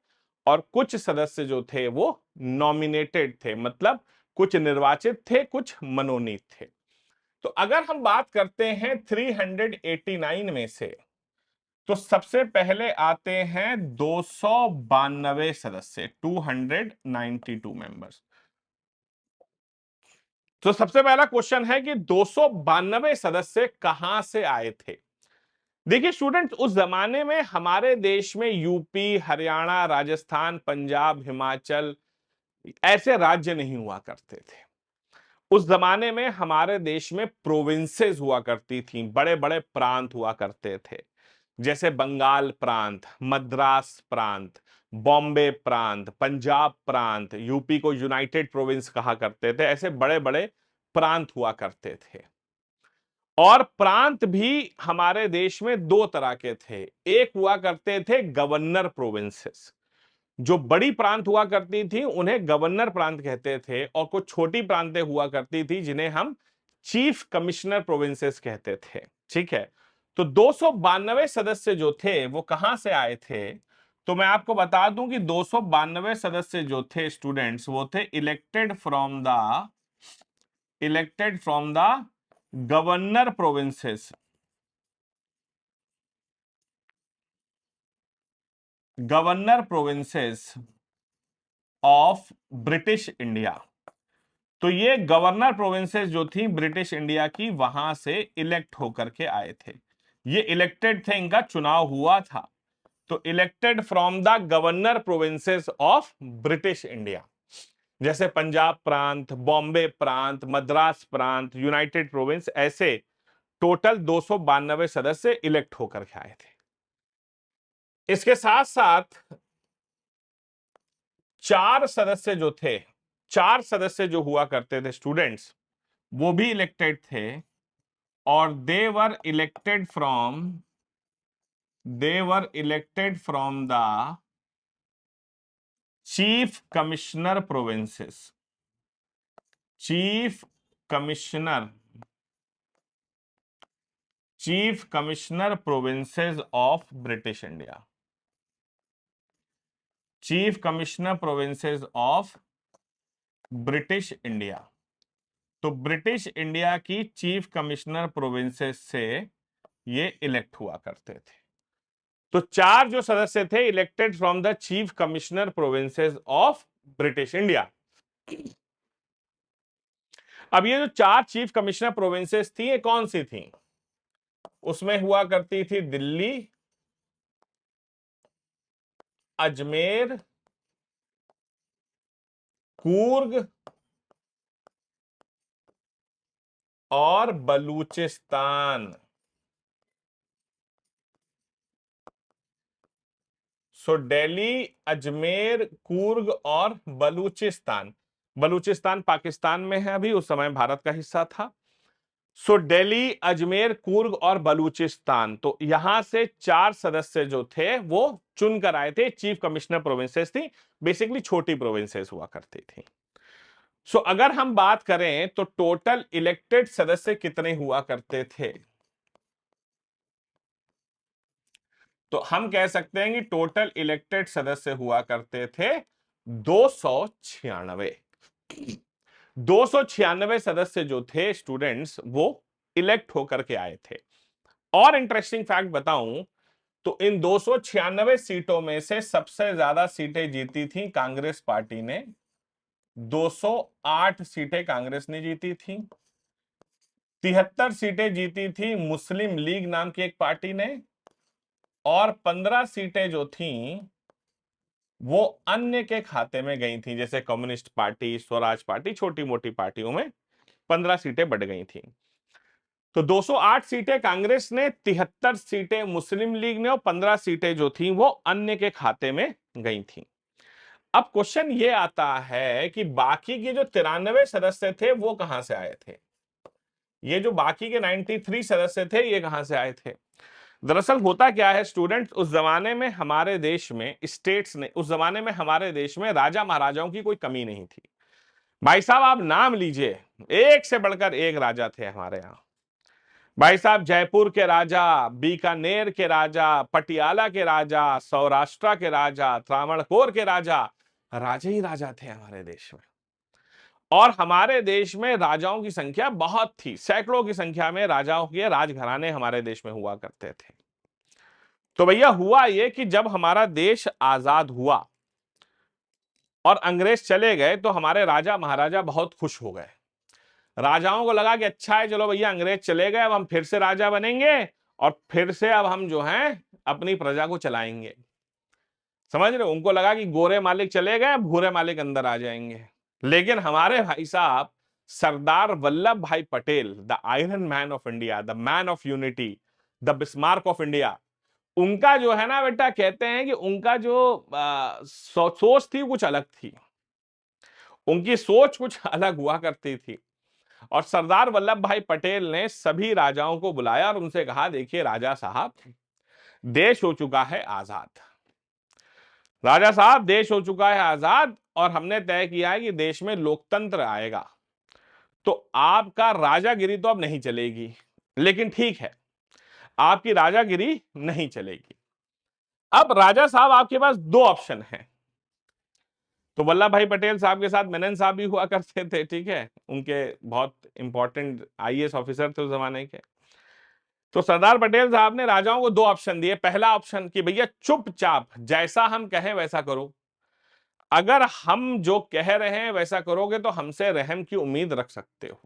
और कुछ सदस्य जो थे वो नॉमिनेटेड थे, मतलब कुछ निर्वाचित थे कुछ मनोनीत थे। तो अगर हम बात करते हैं 389 में से तो सबसे पहले आते हैं 292 सदस्य, 292 मेंबर्स। तो सबसे पहला क्वेश्चन है कि 292 सदस्य कहां से आए थे। देखिए स्टूडेंट, उस जमाने में हमारे देश में यूपी, हरियाणा, राजस्थान, पंजाब, हिमाचल ऐसे राज्य नहीं हुआ करते थे। उस जमाने में हमारे देश में प्रोविंसेस हुआ करती थी, बड़े बड़े प्रांत हुआ करते थे। जैसे बंगाल प्रांत, मद्रास प्रांत, बॉम्बे प्रांत, पंजाब प्रांत, यूपी को यूनाइटेड प्रोविंस कहा करते थे। ऐसे बड़े बड़े प्रांत हुआ करते थे। और प्रांत भी हमारे देश में 2 तरह के थे। एक हुआ करते थे गवर्नर प्रोविंसेस, जो बड़ी प्रांत हुआ करती थी उन्हें गवर्नर प्रांत कहते थे, और कुछ छोटी प्रांतें हुआ करती थी जिन्हें हम चीफ कमिश्नर प्रोविंसेस कहते थे, ठीक है। तो 292 सदस्य जो थे वो कहां से आए थे। तो मैं आपको बता दूं कि 292 सदस्य जो थे स्टूडेंट्स वो थे elected from the governor provinces. Governor provinces of British India. तो ये गवर्नर प्रोविंसेस जो थी ब्रिटिश इंडिया की, वहां से इलेक्ट होकर के आए थे। ये इलेक्टेड थे, इनका चुनाव हुआ था। तो elected from the governor provinces of British India, जैसे पंजाब प्रांत, बॉम्बे प्रांत, मद्रास प्रांत, यूनाइटेड प्रोविंस, ऐसे टोटल 292 सदस्य इलेक्ट होकर के आए थे। इसके साथ साथ चार सदस्य जो थे, चार सदस्य जो हुआ करते थे स्टूडेंट्स, वो भी इलेक्टेड थे, और they were elected from the chief commissioner provinces, chief commissioner chief commissioner provinces of British India, chief commissioner provinces of British India. तो ब्रिटिश इंडिया की चीफ कमिश्नर प्रोविंसेस से ये इलेक्ट हुआ करते थे। तो चार जो सदस्य थे elected from the chief commissioner provinces of British India. अब ये जो चार चीफ कमिश्नर प्रोविंसेस थी, ये कौन सी थी? उसमें हुआ करती थी दिल्ली, अजमेर, कूर्ग और बलूचिस्तान। सो दिल्ली, अजमेर, कूर्ग और बलूचिस्तान। बलूचिस्तान पाकिस्तान में है अभी, उस समय भारत का हिस्सा था। सो दिल्ली, अजमेर, कूर्ग और बलूचिस्तान, तो यहां से चार सदस्य जो थे वो चुनकर आए थे। चीफ कमिश्नर प्रोविंसेस थी, बेसिकली छोटी प्रोविंसेस हुआ करती थी। सो अगर हम बात करें तो टोटल इलेक्टेड सदस्य कितने हुआ करते थे, तो हम कह सकते हैं कि टोटल इलेक्टेड सदस्य हुआ करते थे 296। 296 सदस्य जो थे स्टूडेंट्स, वो इलेक्ट होकर के आए थे। और इंटरेस्टिंग फैक्ट बताऊं तो इन 296 सीटों में से सबसे ज्यादा सीटें जीती थी कांग्रेस पार्टी ने। 208 सीटें कांग्रेस ने जीती थी। 73 सीटें जीती थी मुस्लिम लीग नाम की एक पार्टी ने, और 15 सीटें जो थी वो अन्य के खाते में गई थी, जैसे कम्युनिस्ट पार्टी, स्वराज पार्टी, छोटी मोटी पार्टियों में 15 सीटें बढ़ गई थी। तो 208 सीटें कांग्रेस ने, 73 सीटें मुस्लिम लीग ने, और 15 सीटें जो थी वो अन्य के खाते में गई थी। अब क्वेश्चन ये आता है कि बाकी के जो 93 सदस्य थे वो कहां से आए थे? ये जो बाकी के 93 सदस्य थे ये कहां से आए थे? दरअसल होता क्या है स्टूडेंट्स, उस जमाने में हमारे देश में स्टेट्स ने, उस जमाने में हमारे देश में राजा महाराजाओं की कोई कमी नहीं थी। भाई साहब आप नाम लीजिए, एक से बढ़कर एक राजा थे हमारे यहां। भाई साहब जयपुर के राजा, बीकानेर के राजा, पटियाला के राजा, सौराष्ट्र के राजा, त्रावणकोर के राजा, राजा ही राजा थे हमारे देश में। और हमारे देश में राजाओं की संख्या बहुत थी, सैकड़ों की संख्या में राजाओं के राजघराने हमारे देश में हुआ करते थे। तो भैया हुआ ये कि जब हमारा देश आजाद हुआ और अंग्रेज चले गए तो हमारे राजा महाराजा बहुत खुश हो गए। राजाओं को लगा कि अच्छा है, चलो भैया अंग्रेज चले गए, अब हम फिर से राजा बनेंगे और फिर से अब हम जो हैं अपनी प्रजा को चलाएंगे। समझ रहे हो? उनको लगा कि गोरे मालिक चले गए, भूरे मालिक अंदर आ जाएंगे। लेकिन हमारे भाई साहब सरदार वल्लभ भाई Patel, the iron man of India, the man of unity, the Bismarck of India, उनका जो है ना बेटा, कहते हैं कि उनका जो सोच थी कुछ अलग थी। उनकी सोच कुछ अलग हुआ करती थी। और सरदार वल्लभ भाई पटेल ने सभी राजाओं को बुलाया और उनसे कहा, देखिए राजा साहब, देश हो चुका है आजाद। राजा साहब देश हो चुका है आजाद और हमने तय किया है कि देश में लोकतंत्र आएगा, तो आपका राजागिरी तो अब नहीं चलेगी। लेकिन ठीक है, आपकी राजागिरी नहीं चलेगी। अब राजा साहब आपके पास दो ऑप्शन हैं। तो वल्लभ भाई पटेल साहब के साथ मेनन साहब भी हुआ करते थे, ठीक है, उनके बहुत इंपॉर्टेंट आईएएस ऑफिसर थे उस जमाने के। तो सरदार पटेल साहब ने राजाओं को दो ऑप्शन दिए। पहला ऑप्शन कि भैया चुपचाप जैसा हम कहें वैसा करो, अगर हम जो कह रहे हैं वैसा करोगे तो हमसे रहम की उम्मीद रख सकते हो।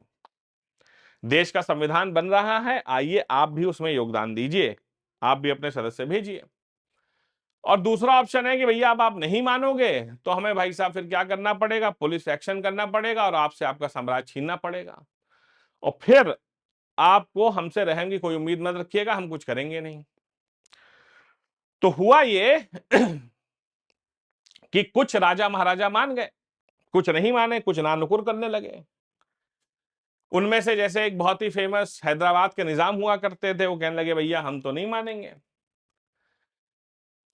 देश का संविधान बन रहा है, आइए आप भी उसमें योगदान दीजिए, आप भी अपने सदस्य भेजिए। और दूसरा ऑप्शन है कि भैया अब आप नहीं मानोगे तो हमें भाई साहब फिर क्या करना पड़ेगा, पुलिस एक्शन करना पड़ेगा और आपसे आपका साम्राज्य छीनना पड़ेगा, और फिर आपको हमसे रहम की कोई उम्मीद मत रखिएगा, हम कुछ करेंगे नहीं। तो हुआ ये कि कुछ राजा महाराजा मान गए, कुछ नहीं माने, कुछ नानुकुर करने लगे। उनमें से जैसे एक बहुत ही फेमस हैदराबाद के निजाम हुआ करते थे, वो कहने लगे भैया हम तो नहीं मानेंगे।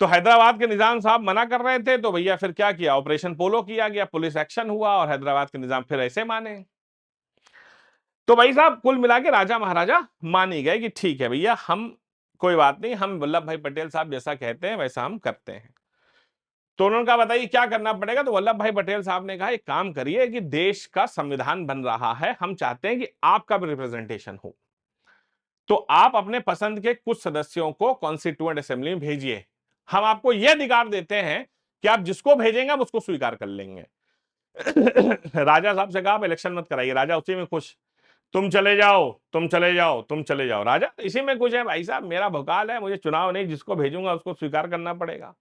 तो हैदराबाद के निजाम साहब मना कर रहे थे, तो भैया फिर क्या किया, ऑपरेशन पोलो किया गया, पुलिस एक्शन हुआ और हैदराबाद के निजाम फिर ऐसे माने। तो भाई साहब कुल मिला के राजा महाराजा मान ही गए कि ठीक है भैया, हम कोई बात नहीं, हम वल्लभ भाई पटेल साहब जैसा कहते हैं वैसा हम करते हैं। तो उन्होंने कहा बताइए क्या करना पड़ेगा। तो वल्लभ भाई पटेल साहब ने कहा एक काम करिए कि देश का संविधान बन रहा है, हम चाहते हैं कि आपका भी रिप्रेजेंटेशन हो, तो आप अपने पसंद के कुछ सदस्यों को कॉन्स्टिट्यूएंट असेंबली में भेजिए, हम आपको यह अधिकार देते हैं कि आप जिसको भेजेंगे हम उसको स्वीकार कर लेंगे। राजा साहब से कहा आप इलेक्शन मत कराइए, राजा उसी में खुश, तुम चले जाओ, तुम चले जाओ, तुम चले जाओ, राजा इसी में कुछ है भाई साहब, मेरा भोकाल है, मुझे चुनाव नहीं, जिसको भेजूंगा उसको स्वीकार करना पड़ेगा।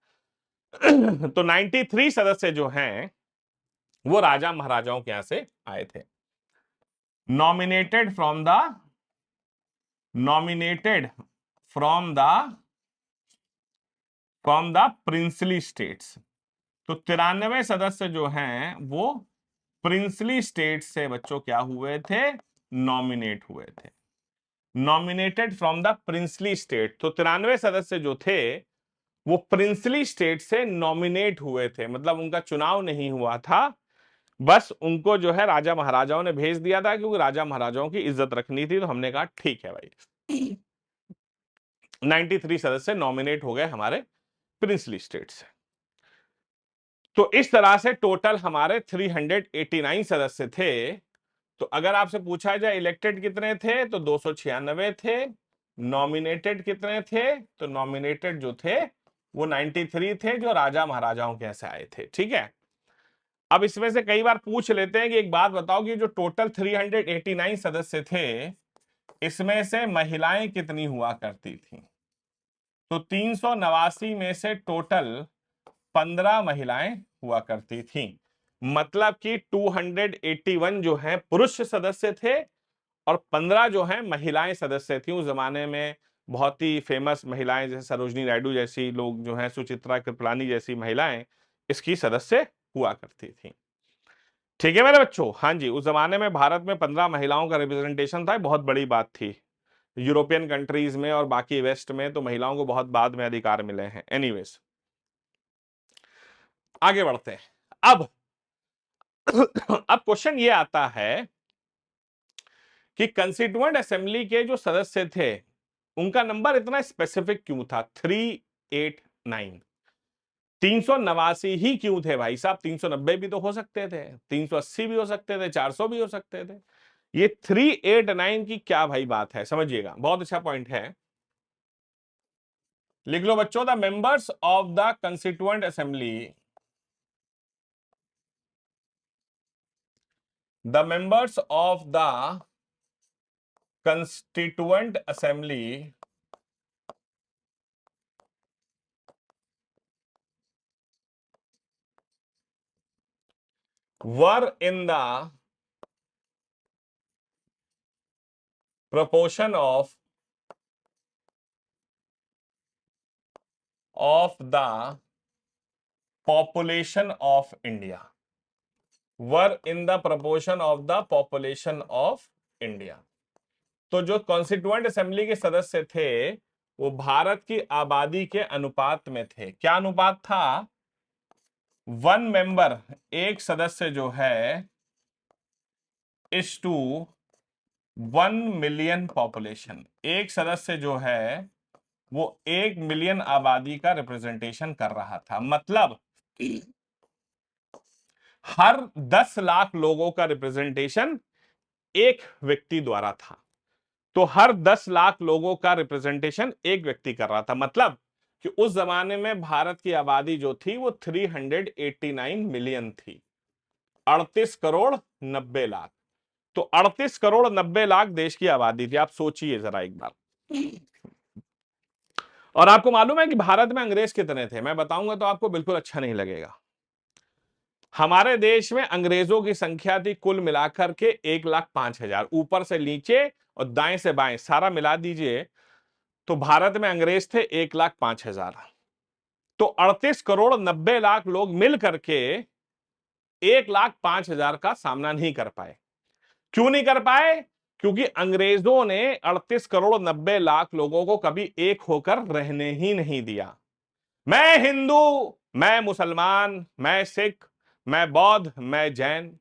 तो 93 सदस्य जो हैं वो राजा महाराजाओं के यहां से आए थे, nominated from the nominated from the princely states. तो 93 सदस्य जो हैं वो प्रिंसली स्टेट से बच्चों क्या हुए थे, नॉमिनेट हुए थे, nominated from the princely state. तो 93 सदस्य जो थे वो प्रिंसली स्टेट से नॉमिनेट हुए थे, मतलब उनका चुनाव नहीं हुआ था, बस उनको जो है राजा महाराजाओं ने भेज दिया था, क्योंकि राजा महाराजाओं की इज्जत रखनी थी। तो हमने कहा ठीक है भाई, 93 सदस्य नॉमिनेट हो गए हमारे प्रिंसली स्टेट से। तो इस तरह से टोटल हमारे 389 सदस्य थे। तो अगर आपसे पूछा जाए इलेक्टेड कितने थे तो 296 थे, नॉमिनेटेड कितने थे, तो नॉमिनेटेड जो थे वो 93 थे, जो राजा महाराजाओं के ऐसे आए थे। ठीक है, अब इसमें से कई बार पूछ लेते हैं कि एक बात बताओ कि जो टोटल 389 सदस्य थे इसमें से महिलाएं कितनी हुआ करती थी। तो 389 में से टोटल 15 महिलाएं हुआ करती थी, मतलब कि 281 जो है पुरुष सदस्य थे और 15 जो है महिलाएं सदस्य थी। उस जमाने में बहुत ही फेमस महिलाएं जैसे सरोजनी नायडू जैसी लोग जो हैं, सुचित्रा कृपलानी जैसी महिलाएं इसकी सदस्य हुआ करती थी। ठीक है मेरे बच्चों, हाँ जी, उस जमाने में भारत में 15 महिलाओं का रिप्रेजेंटेशन था, बहुत बड़ी बात थी। यूरोपियन कंट्रीज में और बाकी वेस्ट में तो महिलाओं को बहुत बाद में अधिकार मिले हैं। एनीवेज आगे बढ़ते हैं। अब अब क्वेश्चन ये आता है कि कंस्टिट्यूएंट असेंबली के जो सदस्य थे उनका नंबर इतना स्पेसिफिक क्यों था, 389, 389 ही क्यों थे भाई साहब, 390 भी तो हो सकते थे, 380 भी हो सकते थे, 400 भी हो सकते थे, ये 389 की क्या भाई बात है, समझिएगा, बहुत अच्छा पॉइंट है। लिख लो बच्चों, the members of the constituent assembly, the members of the constituent assembly were in the proportion of the population of India, were in the proportion of the population of India। तो जो constituent assembly के सदस्य थे वो भारत की आबादी के अनुपात में थे। क्या अनुपात था, 1 मेंबर, एक सदस्य जो है, इज टू 1 मिलियन पॉपुलेशन, एक सदस्य जो है वो 1 मिलियन आबादी का रिप्रेजेंटेशन कर रहा था, मतलब हर 10 लाख लोगों का रिप्रेजेंटेशन एक व्यक्ति द्वारा था। तो हर 10 लाख लोगों का रिप्रेजेंटेशन एक व्यक्ति कर रहा था, मतलब कि उस जमाने में भारत की आबादी जो थी वो 389 मिलियन थी, 38 करोड़ 90 लाख। तो 38 करोड़ 90 लाख देश की आबादी थी। आप सोचिए जरा एक बार। और आपको मालूम है कि भारत में अंग्रेज कितने थे? मैं बताऊंगा तो आपको बिल्कुल अच्छा नहीं लगेगा। हमारे देश में अंग्रेजों की संख्या थी कुल मिलाकर के 1,05,000, ऊपर से नीचे और दाएं से बाएं सारा मिला दीजिए तो भारत में अंग्रेज थे 1,05,000। तो 38 करोड़ 90 लाख लोग मिल करके 1,05,000 का सामना नहीं कर पाए। क्यों नहीं कर पाए? क्योंकि अंग्रेजों ने 38 करोड़ 90 लाख लोगों को कभी एक होकर रहने ही नहीं दिया। मैं हिंदू, मैं मुसलमान, मैं सिख, मैं बौद्ध, मैं जैन।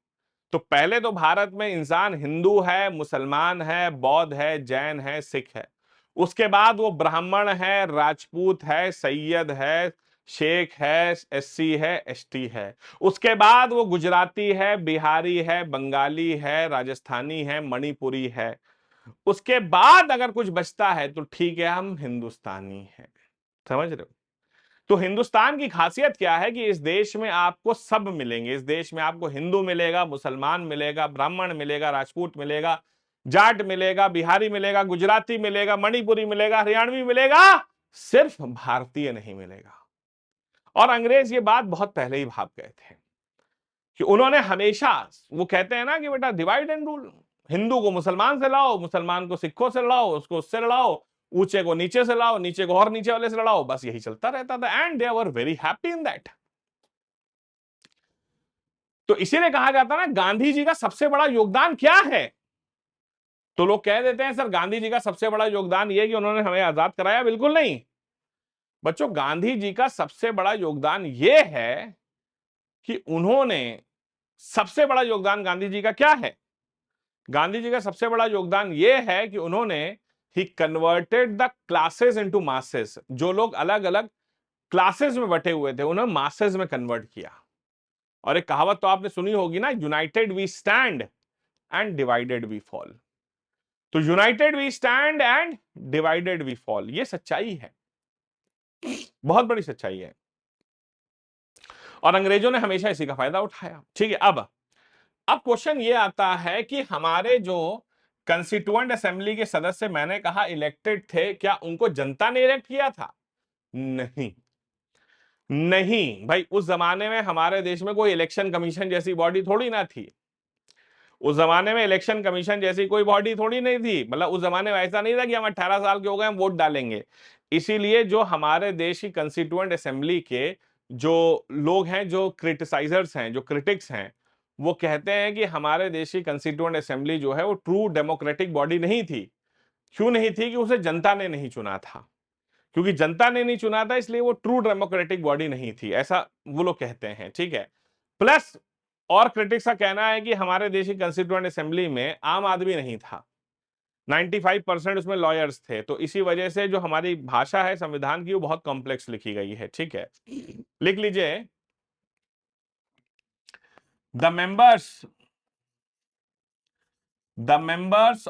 तो पहले तो भारत में इंसान हिंदू है, मुसलमान है, बौद्ध है, जैन है, सिख है। उसके बाद वो ब्राह्मण है, राजपूत है, सैयद है, शेख है, एससी है, एसटी है। उसके बाद वो गुजराती है, बिहारी है, बंगाली है, राजस्थानी है, मणिपुरी है। उसके बाद अगर कुछ बचता है तो ठीक है, हम हिंदुस्तानी हैं। समझ रहे हो? तो हिंदुस्तान की खासियत क्या है कि इस देश में आपको सब मिलेंगे। इस देश में आपको हिंदू मिलेगा, मुसलमान मिलेगा, ब्राह्मण मिलेगा, राजपूत मिलेगा, जाट मिलेगा, बिहारी मिलेगा, गुजराती मिलेगा, मणिपुरी मिलेगा, हरियाणवी मिलेगा, सिर्फ भारतीय नहीं मिलेगा। और अंग्रेज ये बात बहुत पहले ही भाप गए थे कि उन्होंने हमेशा, वो कहते हैं ना कि बेटा डिवाइड एंड रूल, हिंदू को मुसलमान से लाओ, मुसलमान को सिखों से लाओ, उसको उससे लड़ाओ, ऊंचे को नीचे से लाओ, नीचे को और नीचे वाले से लड़ाओ, बस यही चलता रहता था। And they were very happy in that. तो इसीलिए कहा जाता है ना, गांधी जी का सबसे बड़ा योगदान क्या है? तो लोग कह देते हैं सर गांधी जी का सबसे बड़ा योगदान यह कि उन्होंने हमें आजाद कराया। बिल्कुल नहीं बच्चों, गांधी जी का सबसे बड़ा योगदान यह है कि उन्होंने, सबसे बड़ा योगदान गांधी जी का क्या है? गांधी जी का सबसे बड़ा योगदान यह है कि उन्होंने ही converted the classes into masses. जो लोग अलग अलग क्लासेस में बटे हुए थे उन्हें मासेस में कन्वर्ट किया। और एक कहावत तो आपने सुनी होगी ना, united we stand and divided we fall. तो united we stand and divided we fall, ये सच्चाई है, बहुत बड़ी सच्चाई है। और अंग्रेजों ने हमेशा इसी का फायदा उठाया। ठीक है, अब क्वेश्चन ये आता है कि हमारे जो कंस्टिट्यूएंट असेंबली के सदस्य, मैंने कहा इलेक्टेड थे, क्या उनको जनता ने इलेक्ट किया था? नहीं, नहीं भाई, उस जमाने में हमारे देश में कोई इलेक्शन कमीशन जैसी बॉडी थोड़ी ना थी। उस जमाने में इलेक्शन कमीशन जैसी कोई बॉडी थोड़ी नहीं थी। मतलब उस जमाने में ऐसा नहीं था कि हम 18 साल के हो गए हम वोट डालेंगे। इसीलिए जो हमारे देश की कंस्टिट्यूएंट असेंबली के जो लोग हैं, जो क्रिटिसाइजर्स हैं, जो क्रिटिक्स हैं, वो कहते हैं कि हमारे देश की कंस्टिट्यूएंट असेंबली जो है वो ट्रू डेमोक्रेटिक बॉडी नहीं थी। क्यों नहीं थी? कि उसे जनता ने नहीं चुना था। क्योंकि जनता ने नहीं चुना था इसलिए वो ट्रू डेमोक्रेटिक बॉडी नहीं थी, ऐसा वो लोग कहते हैं। ठीक है, प्लस और क्रिटिक्स का कहना है कि हमारे देश की कंस्टिट्यूएंट असेंबली में आम आदमी नहीं था, 95% उसमें लॉयर्स थे। तो इसी वजह से जो हमारी भाषा है संविधान की वो बहुत कॉम्प्लेक्स लिखी गई है। ठीक है, लिख लीजिए, the members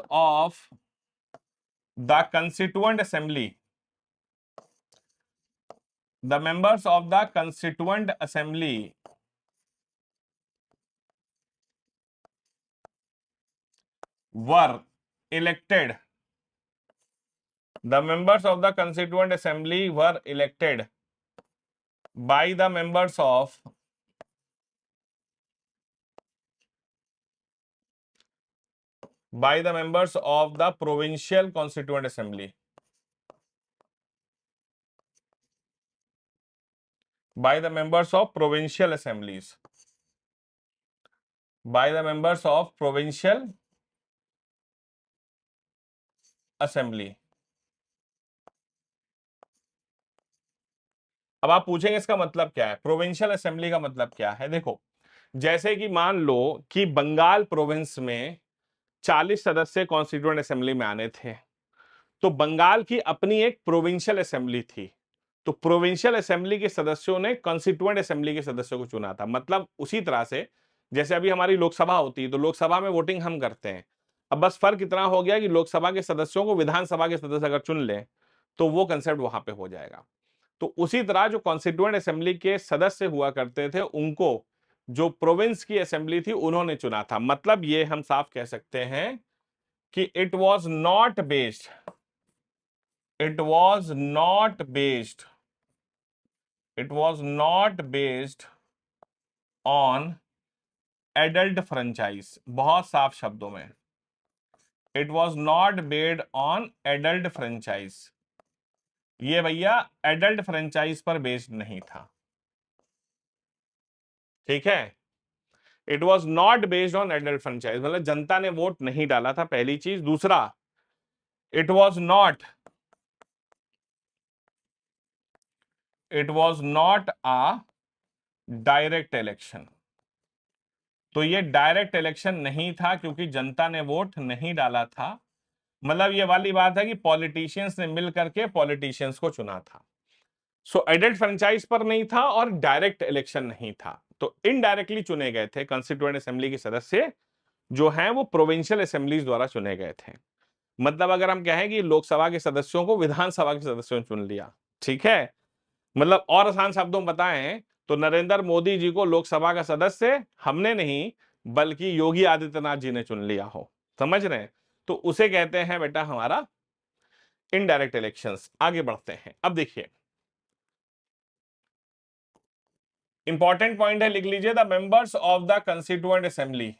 of the constituent assembly, the members of the constituent assembly were elected, the members of the constituent assembly were elected by the members of the provincial constituent assembly, by the members of provincial assemblies, by the members of provincial assembly। अब आप पूछेंगे इसका मतलब क्या है, provincial assembly का मतलब क्या है? देखो, जैसे कि मान लो कि बंगाल प्रोविंस में 40 सदस्य कॉन्स्टिट्यूएंट असेंबली में आने थे, तो बंगाल की अपनी एक प्रोविंशियल असेंबली थी। तो प्रोविंशियल असेंबली के सदस्यों ने कॉन्स्टिट्यूएंट असेंबली के सदस्यों को चुना था। मतलब उसी तरह से जैसे अभी हमारी लोकसभा होती है तो लोकसभा में वोटिंग हम करते हैं। अब बस फर्क इतना हो गया कि लोकसभा के सदस्यों को विधानसभा के सदस्य अगर चुन लें तो वो कंसेप्ट वहां पे हो जाएगा। तो उसी तरह जो कॉन्स्टिट्यूएंट असेंबली के सदस्य हुआ करते थे उनको जो प्रोविंस की असेंबली थी उन्होंने चुना था। मतलब ये हम साफ कह सकते हैं कि it was not based, it was not based, it was not based on adult franchise. बहुत साफ शब्दों में, it was not based on adult franchise. ये भैया एडल्ट फ्रेंचाइज पर बेस्ड नहीं था, ठीक है। It was not based on adult franchise, मतलब जनता ने वोट नहीं डाला था, पहली चीज। दूसरा, it was not, it was not a direct election. तो ये डायरेक्ट इलेक्शन नहीं था क्योंकि जनता ने वोट नहीं डाला था। मतलब ये वाली बात है कि पॉलिटिशियंस ने मिल करके पॉलिटिशियंस को चुना था। सो एडल्ट फ्रेंचाइज पर नहीं था और डायरेक्ट इलेक्शन नहीं था, तो इनडायरेक्टली चुने गए थे कॉन्स्टिट्यूएंट असेंबली के सदस्य जो हैं वो प्रोविंशियल असेंबलीज द्वारा चुने गए थे। मतलब अगर हम कहें कि लोकसभा के सदस्यों को विधानसभा के सदस्यों ने चुन लिया, ठीक है। मतलब और आसान शब्दों में बताएं तो नरेंद्र मोदी जी को लोकसभा का सदस्य हमने नहीं बल्कि योगी आदित्यनाथ जी ने चुन लिया हो, समझ रहे हैं। तो उसे कहते हैं बेटा हमारा इनडायरेक्ट इलेक्शंस। आगे बढ़ते हैं, अब देखिए इंपॉर्टेंट पॉइंट है, लिख लीजिए, the members of the constituent assembly,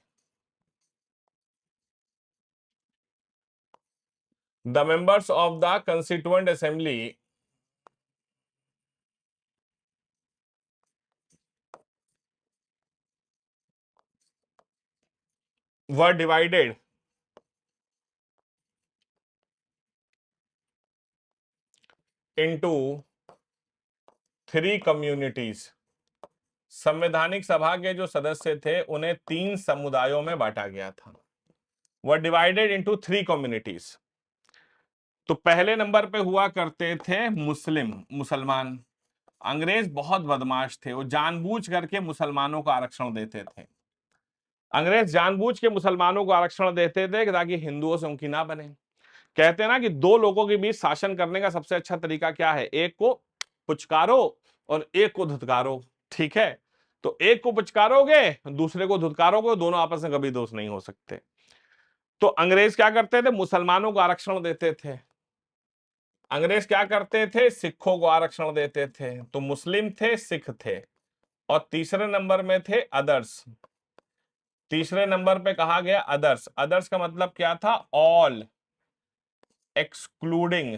the members of the constituent assembly were divided into 3 communities। संवैधानिक सभा के जो सदस्य थे उन्हें 3 समुदायों में बांटा गया था। were divided into 3 communities। तो पहले नंबर पे हुआ करते थे मुसलमान। अंग्रेज बहुत बदमाश थे, वो जानबूझ करके मुसलमानों को आरक्षण देते थे। अंग्रेज जानबूझ के मुसलमानों को आरक्षण देते थे ताकि हिंदुओं से उनकी ना बने। कहते हैं ना कि दो लोगों के बीच शासन करने का सबसे अच्छा तरीका क्या है, एक को पुचकारो और एक को धुतकारो, ठीक है। तो एक को पुचकारोगे दूसरे को धुतकारोगे, दोनों आपस में कभी दोस्त नहीं हो सकते। तो अंग्रेज क्या करते थे, मुसलमानों को आरक्षण देते थे। अंग्रेज क्या करते थे, सिखों को आरक्षण देते थे। तो मुस्लिम थे, सिख थे, और तीसरे नंबर में थे अदर्स। तीसरे नंबर पे कहा गया अदर्स। अदर्स का मतलब क्या था, all excluding,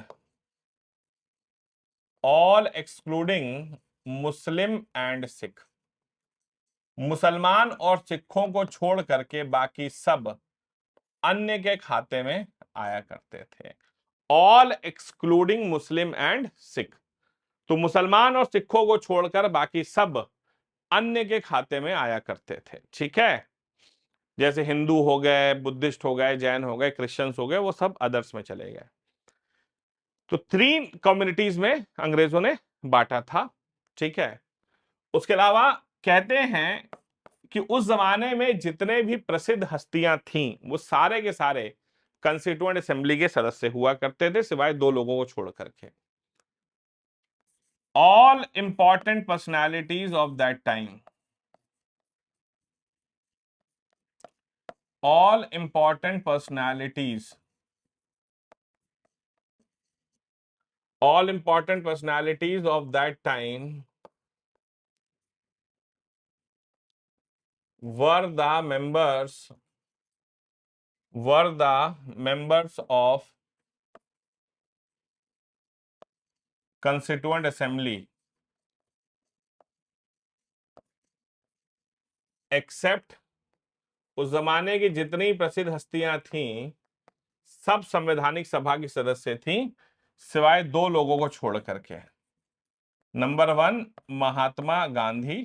all excluding Muslim and Sikh. मुसलमान और सिखों को छोड़ करके बाकी सब अन्य के खाते में आया करते थे। All excluding Muslim and Sikh. तो मुसलमान और सिखों को छोड़कर बाकी सब अन्य के खाते में आया करते थे, ठीक है। जैसे हिंदू हो गए, बुद्धिस्ट हो गए, जैन हो गए, क्रिश्चियंस हो गए, वो सब अदर्स में चले गए। तो 3 कम्युनिटीज में अंग्रेजों ने बांटा था, ठीक है। उसके अलावा कहते हैं कि उस जमाने में जितने भी प्रसिद्ध हस्तियां थीं वो सारे के सारे कंस्टिट्यूएंट असेंबली के सदस्य हुआ करते थे, सिवाय 2 लोगों को छोड़ करके। All important personalities of that time, all important personalities, all important personalities of that time were the members, were the members of constituent assembly except, उस जमाने की जितनी प्रसिद्ध हस्तियां थीं सब संवैधानिक सभा की सदस्य थीं सिवाय 2 लोगों को छोड़ करके। Number 1 Mahatma Gandhi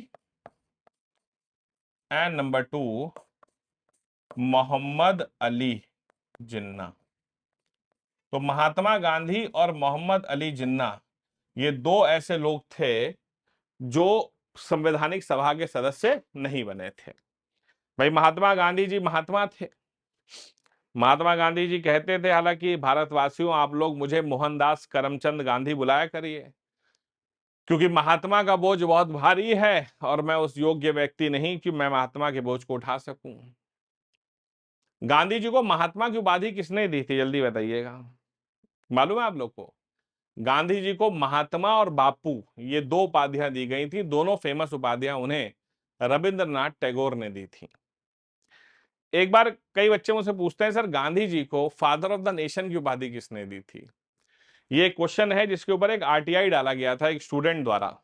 and number 2 Mohammad Ali Jinnah. तो महात्मा गांधी और मोहम्मद अली जिन्ना ये 2 ऐसे लोग थे जो संवैधानिक सभा के सदस्य नहीं बने थे। भाई महात्मा गांधी जी महात्मा थे। महात्मा गांधी जी कहते थे हालांकि भारतवासियों आप लोग मुझे मोहनदास करमचंद गांधी बुलाया करिए, क्योंकि महात्मा का बोझ बहुत भारी है और मैं उस योग्य व्यक्ति नहीं कि मैं महात्मा के बोझ को उठा सकूं। गांधी जी को महात्मा की उपाधि किसने दी थी, जल्दी बताइएगा, मालूम है आप लोग को? गांधी जी को महात्मा और बापू, ये दो उपाधियां दी गई थी। दोनों फेमस उपाधियां उन्हें रविंद्रनाथ टैगोर ने दी थी। एक बार कई बच्चे मुझसे पूछते हैं, सर गांधी जी को फादर ऑफ द नेशन की उपाधि किसने दी थी? ये क्वेश्चन है जिसके ऊपर एक आरटीआई डाला गया था एक स्टूडेंट द्वारा,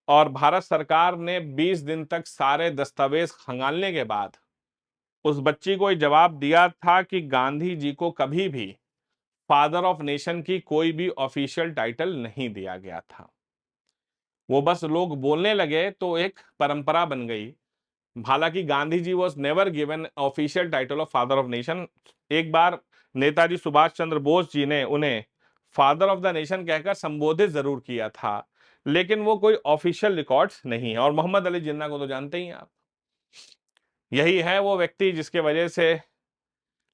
और भारत सरकार ने 20 दिन तक सारे दस्तावेज खंगालने के बाद उस बच्ची को जवाब दिया था कि गांधी जी को कभी भी फादर ऑफ नेशन की कोई भी ऑफिशियल टाइटल नहीं दिया गया था। वो बस लोग बोलने लगे तो एक परंपरा बन गई। हालांकि Gandhi ji was never given official title of father of nation. एक बार नेताजी सुभाष चंद्र बोस जी ने उन्हें फादर ऑफ द नेशन कहकर संबोधित जरूर किया था, लेकिन वो कोई ऑफिशियल रिकॉर्ड्स नहीं है। और मोहम्मद अली जिन्ना को तो जानते ही हैं आप। यही है वो व्यक्ति जिसके वजह से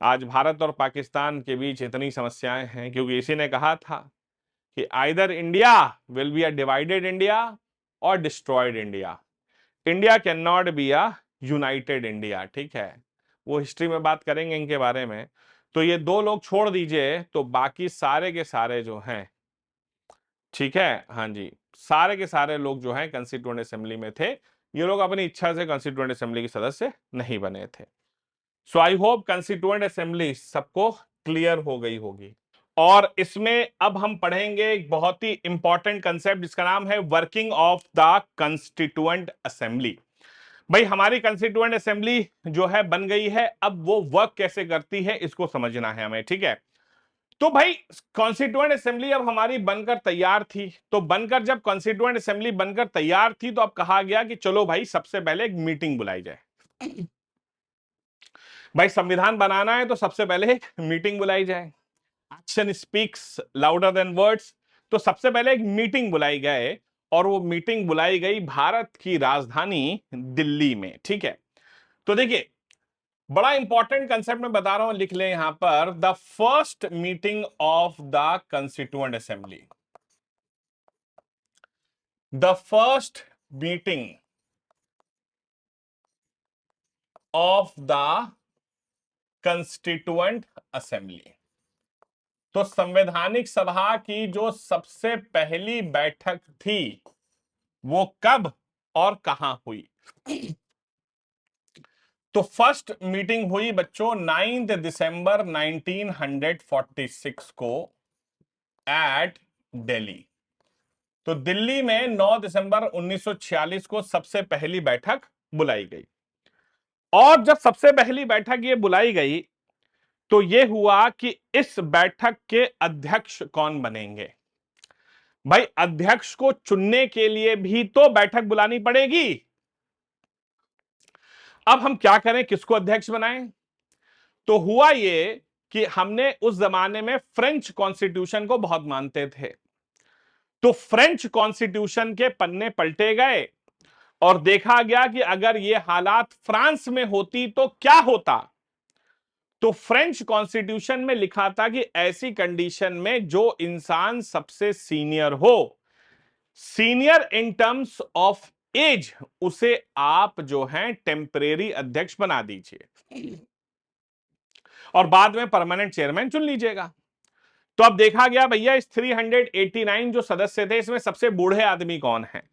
आज भारत और पाकिस्तान के बीच इतनी समस्याएं हैं, क्योंकि इसी ने कहा था कि either India will be a divided India और destroyed India, India can not be a united India. ठीक है, वो हिस्ट्री में बात करेंगे इनके बारे में। तो ये दो लोग छोड़ दीजिए तो बाकी सारे के सारे जो हैं, ठीक है, हाँ जी, सारे के सारे लोग जो हैं कंस्टिट्यूएंट असेंबली में थे। ये लोग अपनी इच्छा से कंस्टिट्यूएंट असेंबली के सदस्य नहीं बने थे। So I hope constituent assembly सबको क्लियर हो गई होगी। और इसमें अब हम पढ़ेंगे एक बहुत ही इंपॉर्टेंट कंसेप्ट जिसका नाम है working of the constituent assembly. भाई हमारी कंस्टिट्यूएंट असेंबली जो है बन गई है, अब वो वर्क कैसे करती है इसको समझना है हमें। ठीक है, तो भाई कॉन्स्टिट्यूएंट असेंबली अब हमारी बनकर तैयार थी। तो बनकर जब कॉन्स्टिट्यूएंट असेंबली बनकर तैयार थी तो अब कहा गया कि चलो भाई सबसे पहले एक मीटिंग बुलाई जाए। भाई संविधान बनाना है तो सबसे पहले एक मीटिंग बुलाई जाए। Action speaks louder than words. तो सबसे पहले एक मीटिंग बुलाई गए, और वो मीटिंग बुलाई गई भारत की राजधानी दिल्ली में। ठीक है, तो देखिए बड़ा इंपॉर्टेंट कंसेप्ट मैं बता रहा हूं, लिख लें यहां पर, the first meeting of the constituent assembly. The first meeting of the constituent assembly. तो संवैधानिक सभा की जो सबसे पहली बैठक थी वो कब और कहां हुई? तो फर्स्ट मीटिंग हुई बच्चों 9 दिसंबर 1946 को एट दिल्ली। तो दिल्ली में 9 दिसंबर 1946 को सबसे पहली बैठक बुलाई गई। और जब सबसे पहली बैठक ये बुलाई गई तो ये हुआ कि इस बैठक के अध्यक्ष कौन बनेंगे। भाई अध्यक्ष को चुनने के लिए भी तो बैठक बुलानी पड़ेगी। अब हम क्या करें, किसको अध्यक्ष बनाएं? तो हुआ ये कि हमने उस जमाने में फ्रेंच कॉन्स्टिट्यूशन को बहुत मानते थे। तो फ्रेंच कॉन्स्टिट्यूशन के पन्ने पलटे गए और देखा गया कि अगर ये हालात फ्रांस में होती तो क्या होता। तो फ्रेंच कॉन्स्टिट्यूशन में लिखा था कि ऐसी कंडीशन में जो इंसान सबसे सीनियर हो, senior in terms of age, उसे आप जो हैं टेम्परेरी अध्यक्ष बना दीजिए और बाद में परमानेंट चेयरमैन चुन लीजिएगा। तो अब देखा गया भैया इस 389 जो सदस्य थे इसमें सबसे बूढ़े आदमी कौन है?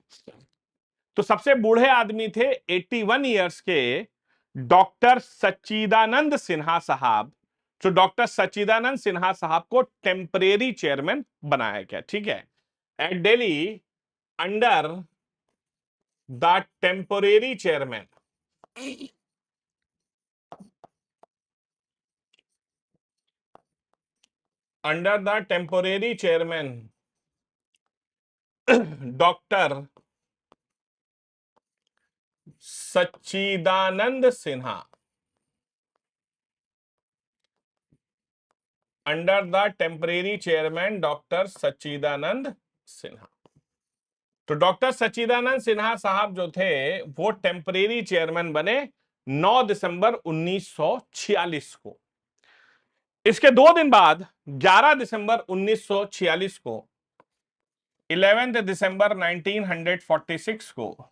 तो सबसे बूढ़े आदमी थे 81 ईयर्स के डॉक्टर सच्चिदानंद सिन्हा साहब। जो डॉक्टर सच्चिदानंद सिन्हा साहब को टेम्परेरी चेयरमैन बनाया गया। ठीक है, at Delhi under the temporary chairman, under the temporary chairman doctor Sachchidananda Sinha, under the temporary chairman doctor Sachchidananda Sinha. तो डॉक्टर सच्चिदानंद सिन्हा साहब जो थे वो टेम्परेरी चेयरमैन बने 9 दिसंबर 1946 को। इसके 2 दिन बाद 11 दिसंबर 1946 को 11 दिसंबर 1946 को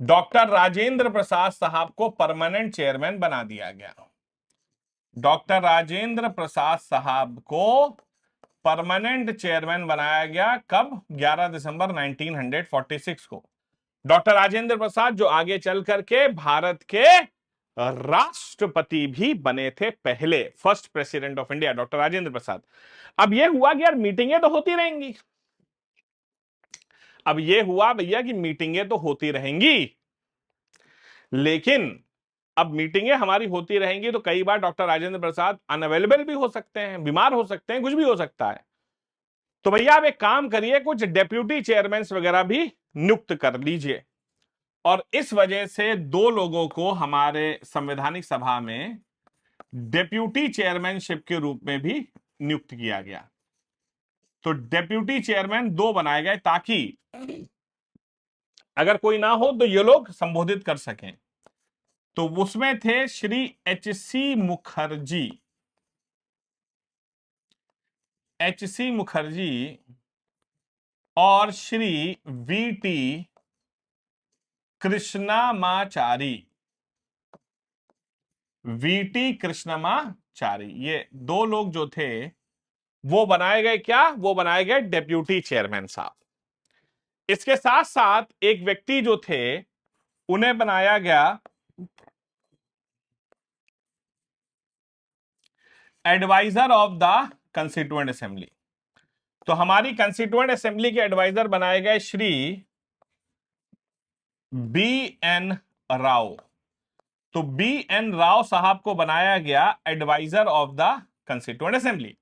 डॉक्टर राजेंद्र प्रसाद साहब को परमानेंट चेयरमैन बना दिया गया। डॉक्टर राजेंद्र प्रसाद साहब को परमानेंट चेयरमैन बनाया गया कब? 11 दिसंबर 1946 को। डॉक्टर राजेंद्र प्रसाद जो आगे चल करके भारत के राष्ट्रपति भी बने थे, पहले first president of India doctor Rajendra Prasad. अब यह हुआ कि यार मीटिंगें तो होती रहेंगी। अब यह हुआ भैया कि मीटिंगें तो होती रहेंगी, लेकिन अब मीटिंगें हमारी होती रहेंगी तो कई बार डॉक्टर राजेंद्र प्रसाद अनअवेलेबल भी हो सकते हैं, बीमार हो सकते हैं, कुछ भी हो सकता है। तो भैया आप एक काम करिए, कुछ डेप्यूटी चेयरमैन वगैरह भी नियुक्त कर लीजिए। और इस वजह से दो लोगों को हमारे संवैधानिक सभा में डेप्यूटी चेयरमैनशिप के रूप में भी नियुक्त किया गया। तो डेप्यूटी चेयरमैन दो बनाए गए ताकि अगर कोई ना हो तो ये लोग संबोधित कर सकें। तो उसमें थे श्री एच.सी. मुखर्जी, एच.सी. मुखर्जी और श्री वी.टी. कृष्णामाचारी, वी.टी. कृष्णमाचारी, ये दो लोग जो थे वो बनाए गए क्या? वो बनाए गए डेप्यूटी चेयरमैन साहब। इसके साथ साथ एक व्यक्ति जो थे उन्हें बनाया गया adviser of the constituent assembly. तो हमारी कंस्टिट्यूएंट असेंबली के एडवाइजर बनाए गए श्री बी.एन. राव। तो बी.एन. राव साहब को बनाया गया adviser of the constituent assembly.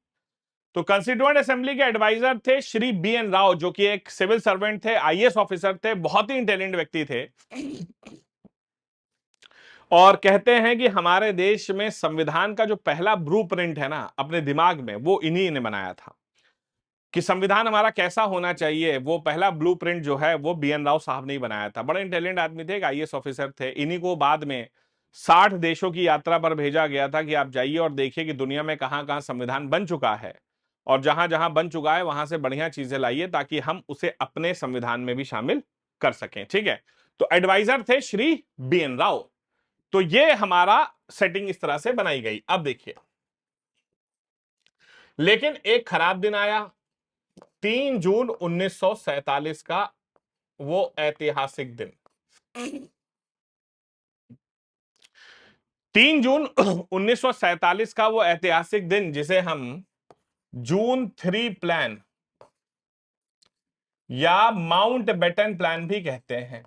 तो कंस्टिट्यूएंट असेंबली के एडवाइजर थे श्री बी.एन. राव, जो कि एक सिविल सर्वेंट थे, आईएएस ऑफिसर थे, बहुत ही इंटेलिजेंट व्यक्ति थे। और कहते हैं कि हमारे देश में संविधान का जो पहला ब्लूप्रिंट है ना अपने दिमाग में, वो इन्हीं ने बनाया था कि संविधान हमारा कैसा होना चाहिए। वो पहला ब्लूप्रिंट जो है वो बी.एन. राव साहब ने ही बनाया था। बड़े इंटेलिजेंट आदमी थे, एक आईएएस ऑफिसर थे। इन्हीं को बाद में 60 देशों की यात्रा पर भेजा गया था कि आप जाइए और देखिए कि दुनिया में कहां कहां संविधान बन चुका है, और जहां जहां बन चुका है वहां से बढ़िया चीजें लाइए ताकि हम उसे अपने संविधान में भी शामिल कर सकें। ठीक है, तो एडवाइजर थे श्री बी.एन. राव। तो ये हमारा सेटिंग इस तरह से बनाई गई। अब देखिए, लेकिन एक खराब दिन आया, 3 जून 1947 का वो ऐतिहासिक दिन। 3 जून 1947 का वो ऐतिहासिक दिन जिसे हम जून 3 प्लान या माउंट बेटन प्लान भी कहते हैं।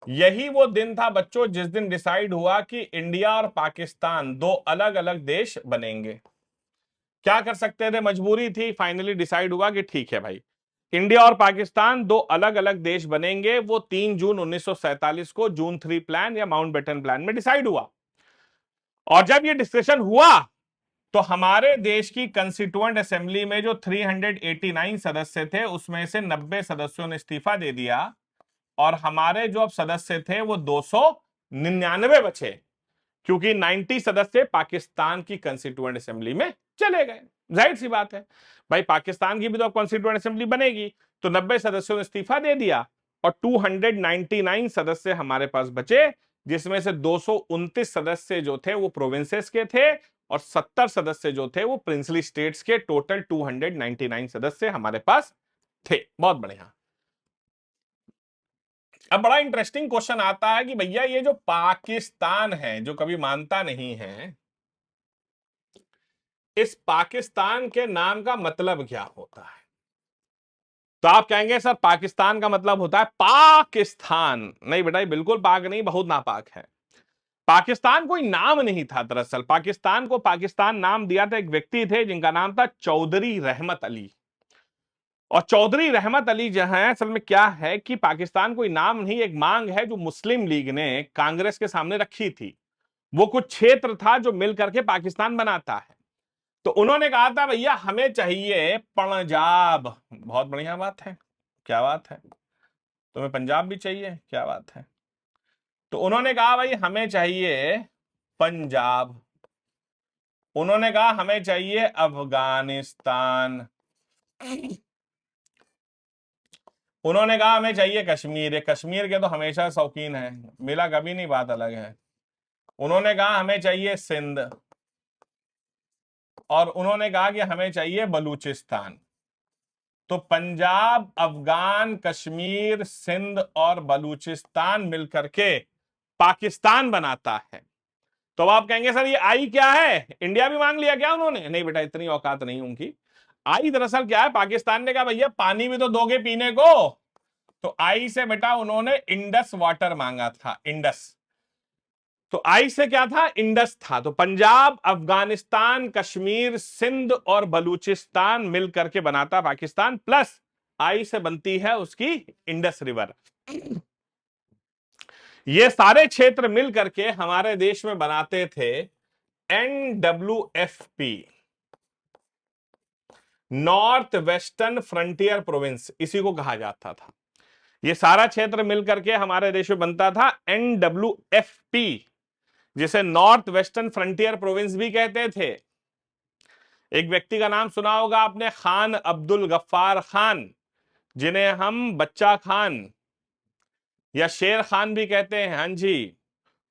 यही वो दिन था बच्चों जिस दिन डिसाइड हुआ कि इंडिया और पाकिस्तान दो अलग अलग देश बनेंगे। क्या कर सकते थे, मजबूरी थी, फाइनली डिसाइड हुआ कि ठीक है भाई, इंडिया और पाकिस्तान दो अलग अलग देश बनेंगे। वो 3 जून 1947 को जून 3 प्लान या माउंट बेटन प्लान में डिसाइड हुआ। और जब ये डिस्कशन हुआ तो हमारे देश की कंस्टिट्यूएंट असेंबली में जो 389 सदस्य थे उसमें से 90 सदस्यों ने इस्तीफा दे दिया, और हमारे जो अब सदस्य थे वो 299 बचे, क्योंकि 90 सदस्य पाकिस्तान की कंस्टिट्यूएंट असेंबली में चले गए। जाहिर सी बात है भाई, पाकिस्तान की भी तो अब कॉन्स्टिट्यूएंट असेंबली बनेगी। तो 90 सदस्यों ने इस्तीफा दे दिया और 299 सदस्य हमारे पास बचे, जिसमें से 229 सदस्य जो थे वो प्रोविंसेस के थे और 70 सदस्य जो थे वो प्रिंसली स्टेट्स के। टोटल 299 सदस्य हमारे पास थे। बहुत बढ़िया। अब बड़ा इंटरेस्टिंग क्वेश्चन आता है कि भैया ये जो पाकिस्तान है, जो कभी मानता नहीं है, इस पाकिस्तान के नाम का मतलब क्या होता है? तो आप कहेंगे सर पाकिस्तान का मतलब होता है पाकिस्तान। नहीं बेटा, बिल्कुल पाक नहीं, बहुत नापाक है। पाकिस्तान कोई नाम नहीं था। दरअसल पाकिस्तान को पाकिस्तान नाम दिया था एक व्यक्ति थे जिनका नाम था चौधरी रहमत अली। और चौधरी रहमत अली जो है, असल में क्या है कि पाकिस्तान कोई नाम नहीं, एक मांग है जो मुस्लिम लीग ने कांग्रेस के सामने रखी थी। वो कुछ क्षेत्र था जो मिल करके पाकिस्तान बनाता है। तो उन्होंने कहा था भैया हमें चाहिए पंजाब। बहुत बढ़िया बात है, क्या बात है, तुम्हें पंजाब भी चाहिए, क्या बात है। तो उन्होंने कहा भाई हमें चाहिए पंजाब। उन्होंने कहा हमें चाहिए अफगानिस्तान। उन्होंने कहा हमें चाहिए कश्मीर। ये कश्मीर के तो हमेशा शौकीन है, मिला कभी नहीं, बात अलग है। उन्होंने कहा हमें चाहिए सिंध, और उन्होंने कहा कि हमें चाहिए बलूचिस्तान। तो पंजाब, अफगान, कश्मीर, सिंध और बलूचिस्तान मिलकर के पाकिस्तान बनाता है। तो अब आप कहेंगे सर ये आई क्या है, इंडिया भी मांग लिया क्या उन्होंने? नहीं बेटा, इतनी औकात नहीं उनकी। आई दरअसल क्या है, पाकिस्तान ने कहा भैया पानी भी तो दोगे पीने को। तो आई से बेटा उन्होंने इंडस वाटर मांगा था, इंडस। तो आई से क्या था, इंडस था। तो पंजाब, अफगानिस्तान, कश्मीर, सिंध और बलूचिस्तान मिलकर के बनाता पाकिस्तान, प्लस आई से बनती है उसकी इंडस रिवर। ये सारे क्षेत्र मिल करके हमारे देश में बनाते थे NWFP, north western frontier province, इसी को कहा जाता था। ये सारा क्षेत्र मिलकर के हमारे देश में बनता था NWFP, जिसे नॉर्थ वेस्टर्न फ्रंटियर प्रोविंस भी कहते थे। एक व्यक्ति का नाम सुना होगा आपने, खान अब्दुल गफ्फार खान, जिन्हें हम बच्चा खान या शेर खान भी कहते हैं। हाँ जी,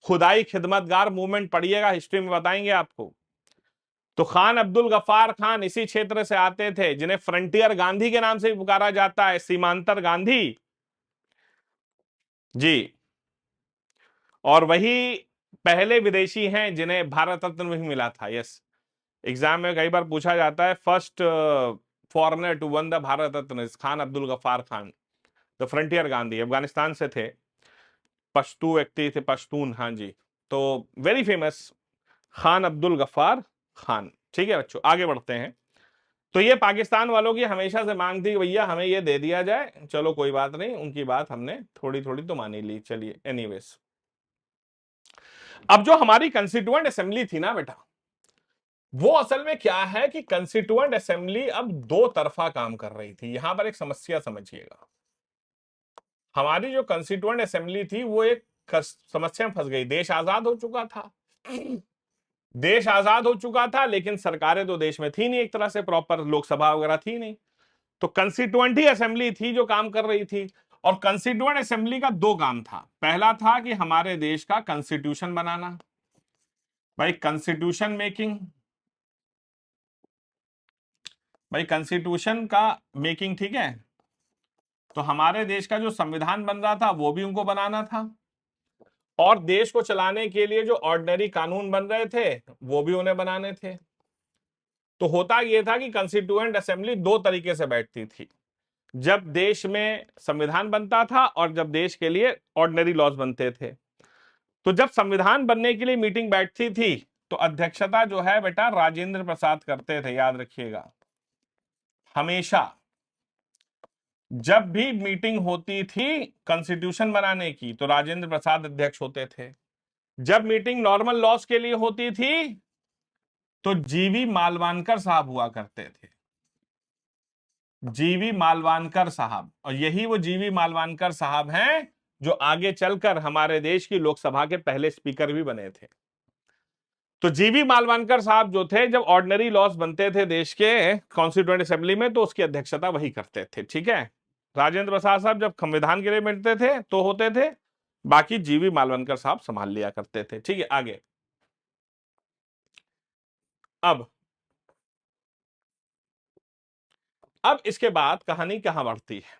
खुदाई खिदमतगार मूवमेंट पढ़िएगा, हिस्ट्री में बताएंगे आपको। तो खान अब्दुल गफ्फार खान इसी क्षेत्र से आते थे, जिन्हें फ्रंटियर गांधी के नाम से भी पुकारा जाता है, सीमांतर गांधी जी। और वही पहले विदेशी हैं जिन्हें भारत रत्न भी मिला था। यस, एग्जाम में कई बार पूछा जाता है, first foreigner to won the Bharat Ratna Khan Abdul Ghaffar Khan, the frontier Gandhi. Afghanistan से थे, पश्तू व्यक्ति थे, पश्तून। हाँ जी, तो वेरी फेमस खान अब्दुल गफ्फार खान। ठीक है बच्चों, आगे बढ़ते हैं। तो ये पाकिस्तान वालों की हमेशा से मांग थी, भैया हमें ये दे दिया जाए। चलो कोई बात नहीं, उनकी बात हमने थोड़ी थोड़ी तो मान ही ली। चलिए एनीवेज, अब जो हमारी कंस्टिट्यूएंट असेंबली थी ना बेटा, वो असल में क्या है कि कंस्टिट्यूएंट असेंबली अब दो तरफा काम कर रही थी। यहां पर एक समस्या समझिएगा, हमारी जो कंस्टिट्यूएंट असेंबली थी वो एक समस्या में फंस गई। देश आजाद हो चुका था, देश आजाद हो चुका था, लेकिन सरकारें तो देश में थी नहीं, एक तरह से प्रॉपर लोकसभा वगैरह थी नहीं। तो कंस्टिट्यूएंट ही असेंबली थी जो काम कर रही थी। और कंस्टिट्यूएंट असेंबली का दो काम था। पहला था कि हमारे देश का कॉन्स्टिट्यूशन बनाना, भाई कॉन्स्टिट्यूशन मेकिंग, भाई कॉन्स्टिट्यूशन का मेकिंग, ठीक है। तो हमारे देश का जो संविधान बन रहा था वो भी उनको बनाना था, और देश को चलाने के लिए जो ऑर्डिनरी कानून बन रहे थे वो भी उन्हें बनाने थे। तो होता यह था कि कॉन्स्टिट्यूएंट असेंबली दो तरीके से बैठती थी, जब देश में संविधान बनता था और जब देश के लिए ऑर्डिनरी लॉज बनते थे। तो जब संविधान बनने के लिए मीटिंग बैठती थी तो अध्यक्षता जो है बेटा राजेंद्र प्रसाद करते थे, याद रखिएगा। हमेशा जब भी मीटिंग होती थी कॉन्स्टिट्यूशन बनाने की तो राजेंद्र प्रसाद अध्यक्ष होते थे। जब मीटिंग नॉर्मल लॉस के लिए होती थी तो जीवी मालवानकर साहब हुआ करते थे, जीवी मालवानकर साहब। और यही वो जीवी मालवानकर साहब हैं जो आगे चलकर हमारे देश की लोकसभा के पहले स्पीकर भी बने थे। तो जीवी मालवानकर साहब जो थे, जब ऑर्डिनरी लॉस बनते थे देश के कॉन्स्टिट्यूएंट असेंबली में तो उसकी अध्यक्षता वही करते थे, ठीक है। राजेंद्र प्रसाद साहब जब संविधान के लिए मिलते थे तो होते थे, बाकी जीवी मालवनकर साहब संभाल लिया करते थे, ठीक है। आगे अब इसके बाद कहानी कहां बढ़ती है।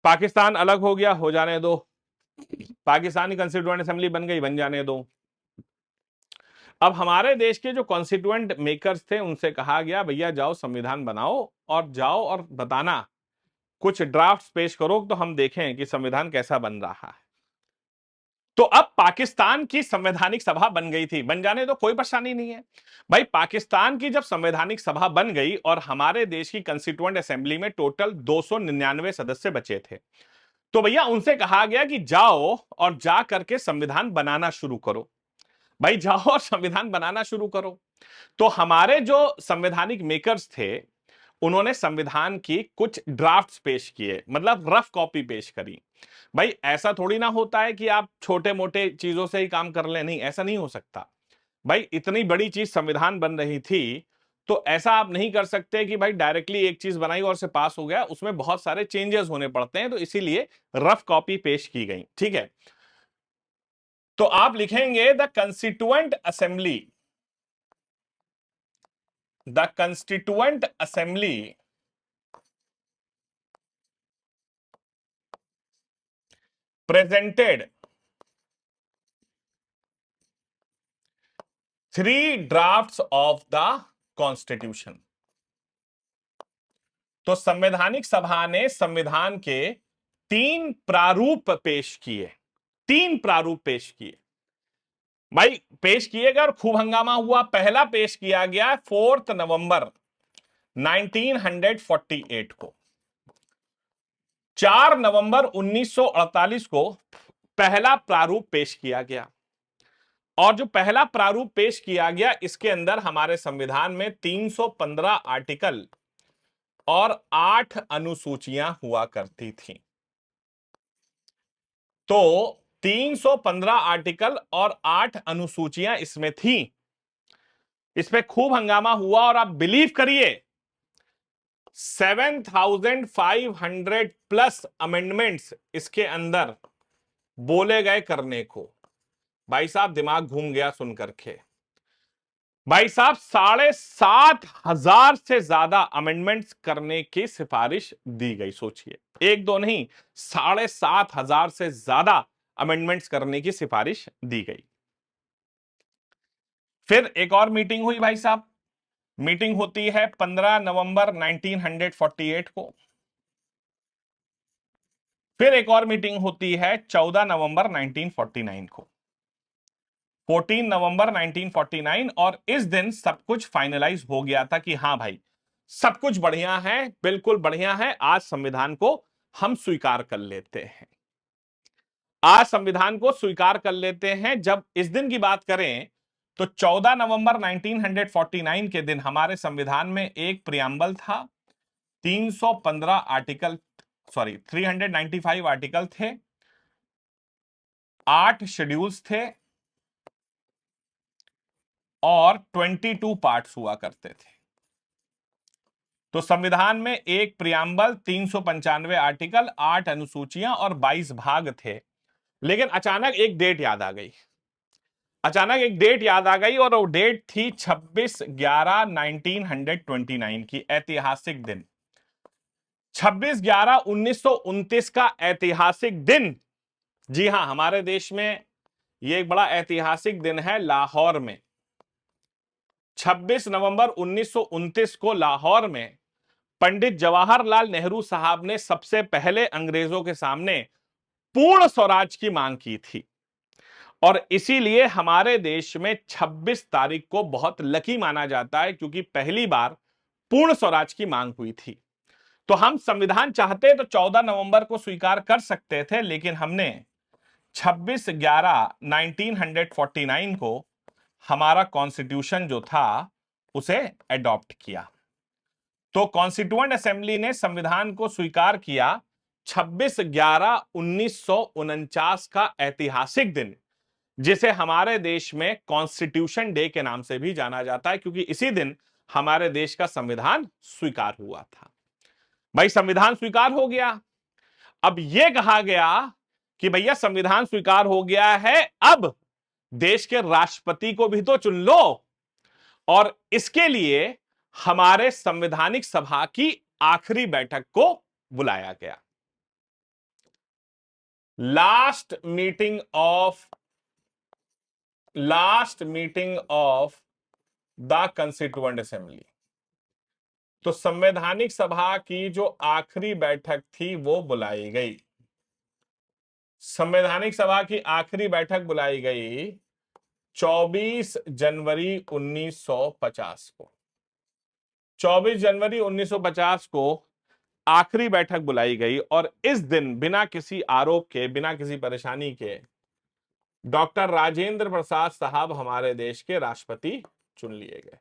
पाकिस्तान अलग हो गया, हो जाने दो। पाकिस्तानी कॉन्स्टिट्यूएंट असेंबली बन गई, बन जाने दो। अब हमारे देश के जो कॉन्स्टिट्यूएंट मेकर्स थे उनसे कहा गया भैया जाओ संविधान बनाओ, और जाओ और बताना, कुछ ड्राफ्ट पेश करो तो हम देखें कि संविधान कैसा बन रहा है। तो अब पाकिस्तान की संवैधानिक सभा बन गई थी, बन जाने तो कोई परेशानी नहीं है भाई। पाकिस्तान की जब संवैधानिक सभा बन गई और हमारे देश की कंस्टिट्यूएंट असेंबली में टोटल 299 सदस्य बचे थे, तो भैया उनसे कहा गया कि जाओ और जा करके संविधान बनाना शुरू करो। भाई जाओ और संविधान बनाना शुरू करो। तो हमारे जो संवैधानिक मेकर्स थे उन्होंने संविधान की कुछ ड्राफ्ट्स पेश किए, मतलब रफ कॉपी पेश करी। भाई ऐसा थोड़ी ना होता है कि आप छोटे मोटे चीजों से ही काम कर लें, नहीं, ऐसा नहीं हो सकता। भाई इतनी बड़ी चीज संविधान बन रही थी, तो ऐसा आप नहीं कर सकते कि भाई डायरेक्टली एक चीज बनाई और से पास हो गया, उसमें बहुत सारे चेंजेस होने पड़ते हैं, तो इसीलिए रफ कॉपी पेश की गई। ठीक है, तो आप लिखेंगे the constituent assembly, the constituent assembly presented 3 drafts of the constitution. तो संवैधानिक सभा ने संविधान के 3 प्रारूप पेश किए, 3 प्रारूप पेश किए। भाई पेश किए गए और खूब हंगामा हुआ। पहला पेश किया गया 4 नवंबर 1948 को। 4 नवंबर 1948 को पहला प्रारूप पेश किया गया, और जो पहला प्रारूप पेश किया गया इसके अंदर हमारे संविधान में 315 आर्टिकल और 8 अनुसूचियां हुआ करती थी। तो 315 आर्टिकल और 8 अनुसूचियां इसमें थी। इसमें खूब हंगामा हुआ और आप बिलीव करिए 7,500 प्लस अमेंडमेंट्स इसके अंदर बोले गए करने को। भाई साहब दिमाग घूम गया सुनकर के। भाई साहब 7,500 से ज्यादा अमेंडमेंट्स करने की सिफारिश दी गई। सोचिए, एक दो नहीं, 7,500 से ज्यादा अमेंडमेंट्स करने की सिफारिश दी गई। फिर एक और मीटिंग हुई भाई साहब। मीटिंग होती है 15 नवंबर 1948 को। फिर एक और मीटिंग होती है 14 नवंबर 1949 को, 14 नवंबर 1949। और इस दिन सब कुछ फाइनलाइज हो गया था कि हाँ भाई सब कुछ बढ़िया है, बिल्कुल बढ़िया है, आज संविधान को हम स्वीकार कर लेते हैं। आज संविधान को स्वीकार कर लेते हैं। जब इस दिन की बात करें तो 14 नवंबर 1949 के दिन हमारे संविधान में एक प्रियम्बल था, 315 आर्टिकल, सॉरी 395 आर्टिकल थे, 8 शेड्यूल्स थे और 22 पार्ट्स हुआ करते थे। तो संविधान में एक प्रियम्बल, 395 आर्टिकल, 8 अनुसूचियां और 22 भाग थे। लेकिन अचानक एक डेट याद आ गई, अचानक एक डेट याद आ गई और वो डेट थी 26/11/1929 की, ऐतिहासिक दिन। 26/11/1929 का ऐतिहासिक दिन। जी हां, हमारे देश में ये एक बड़ा ऐतिहासिक दिन है लाहौर में। 26 नवंबर 1929 को लाहौर में पंडित जवाहरलाल नेहरू साहब ने सबसे पहले अंग्रेजों के सामने पूर्ण स्वराज की मांग की थी। और इसीलिए हमारे देश में 26 तारीख को बहुत लकी माना जाता है, क्योंकि पहली बार पूर्ण स्वराज की मांग हुई थी। तो हम संविधान चाहते तो 14 नवंबर को स्वीकार कर सकते थे, लेकिन हमने 26/11/1949 को हमारा कॉन्स्टिट्यूशन जो था उसे एडॉप्ट किया। तो कॉन्स्टिट्यूएंट असेंबली ने संविधान को स्वीकार किया 26/11/1949 का ऐतिहासिक दिन, जिसे हमारे देश में कॉन्स्टिट्यूशन डे के नाम से भी जाना जाता है, क्योंकि इसी दिन हमारे देश का संविधान स्वीकार हुआ था। भाई संविधान स्वीकार हो गया। अब यह कहा गया कि भैया संविधान स्वीकार हो गया है, अब देश के राष्ट्रपति को भी तो चुन लो। और इसके लिए हमारे संवैधानिक सभा की आखिरी बैठक को बुलाया गया। Last meeting of the constituent assembly. तो संवैधानिक सभा की जो आखिरी बैठक थी वो बुलाई गई। संवैधानिक सभा की आखिरी बैठक बुलाई गई 24 जनवरी 1950 को। 24 जनवरी 1950 को आखिरी बैठक बुलाई गई, और इस दिन बिना किसी आरोप के, बिना किसी परेशानी के डॉक्टर राजेंद्र प्रसाद साहब हमारे देश के राष्ट्रपति चुन लिए गए।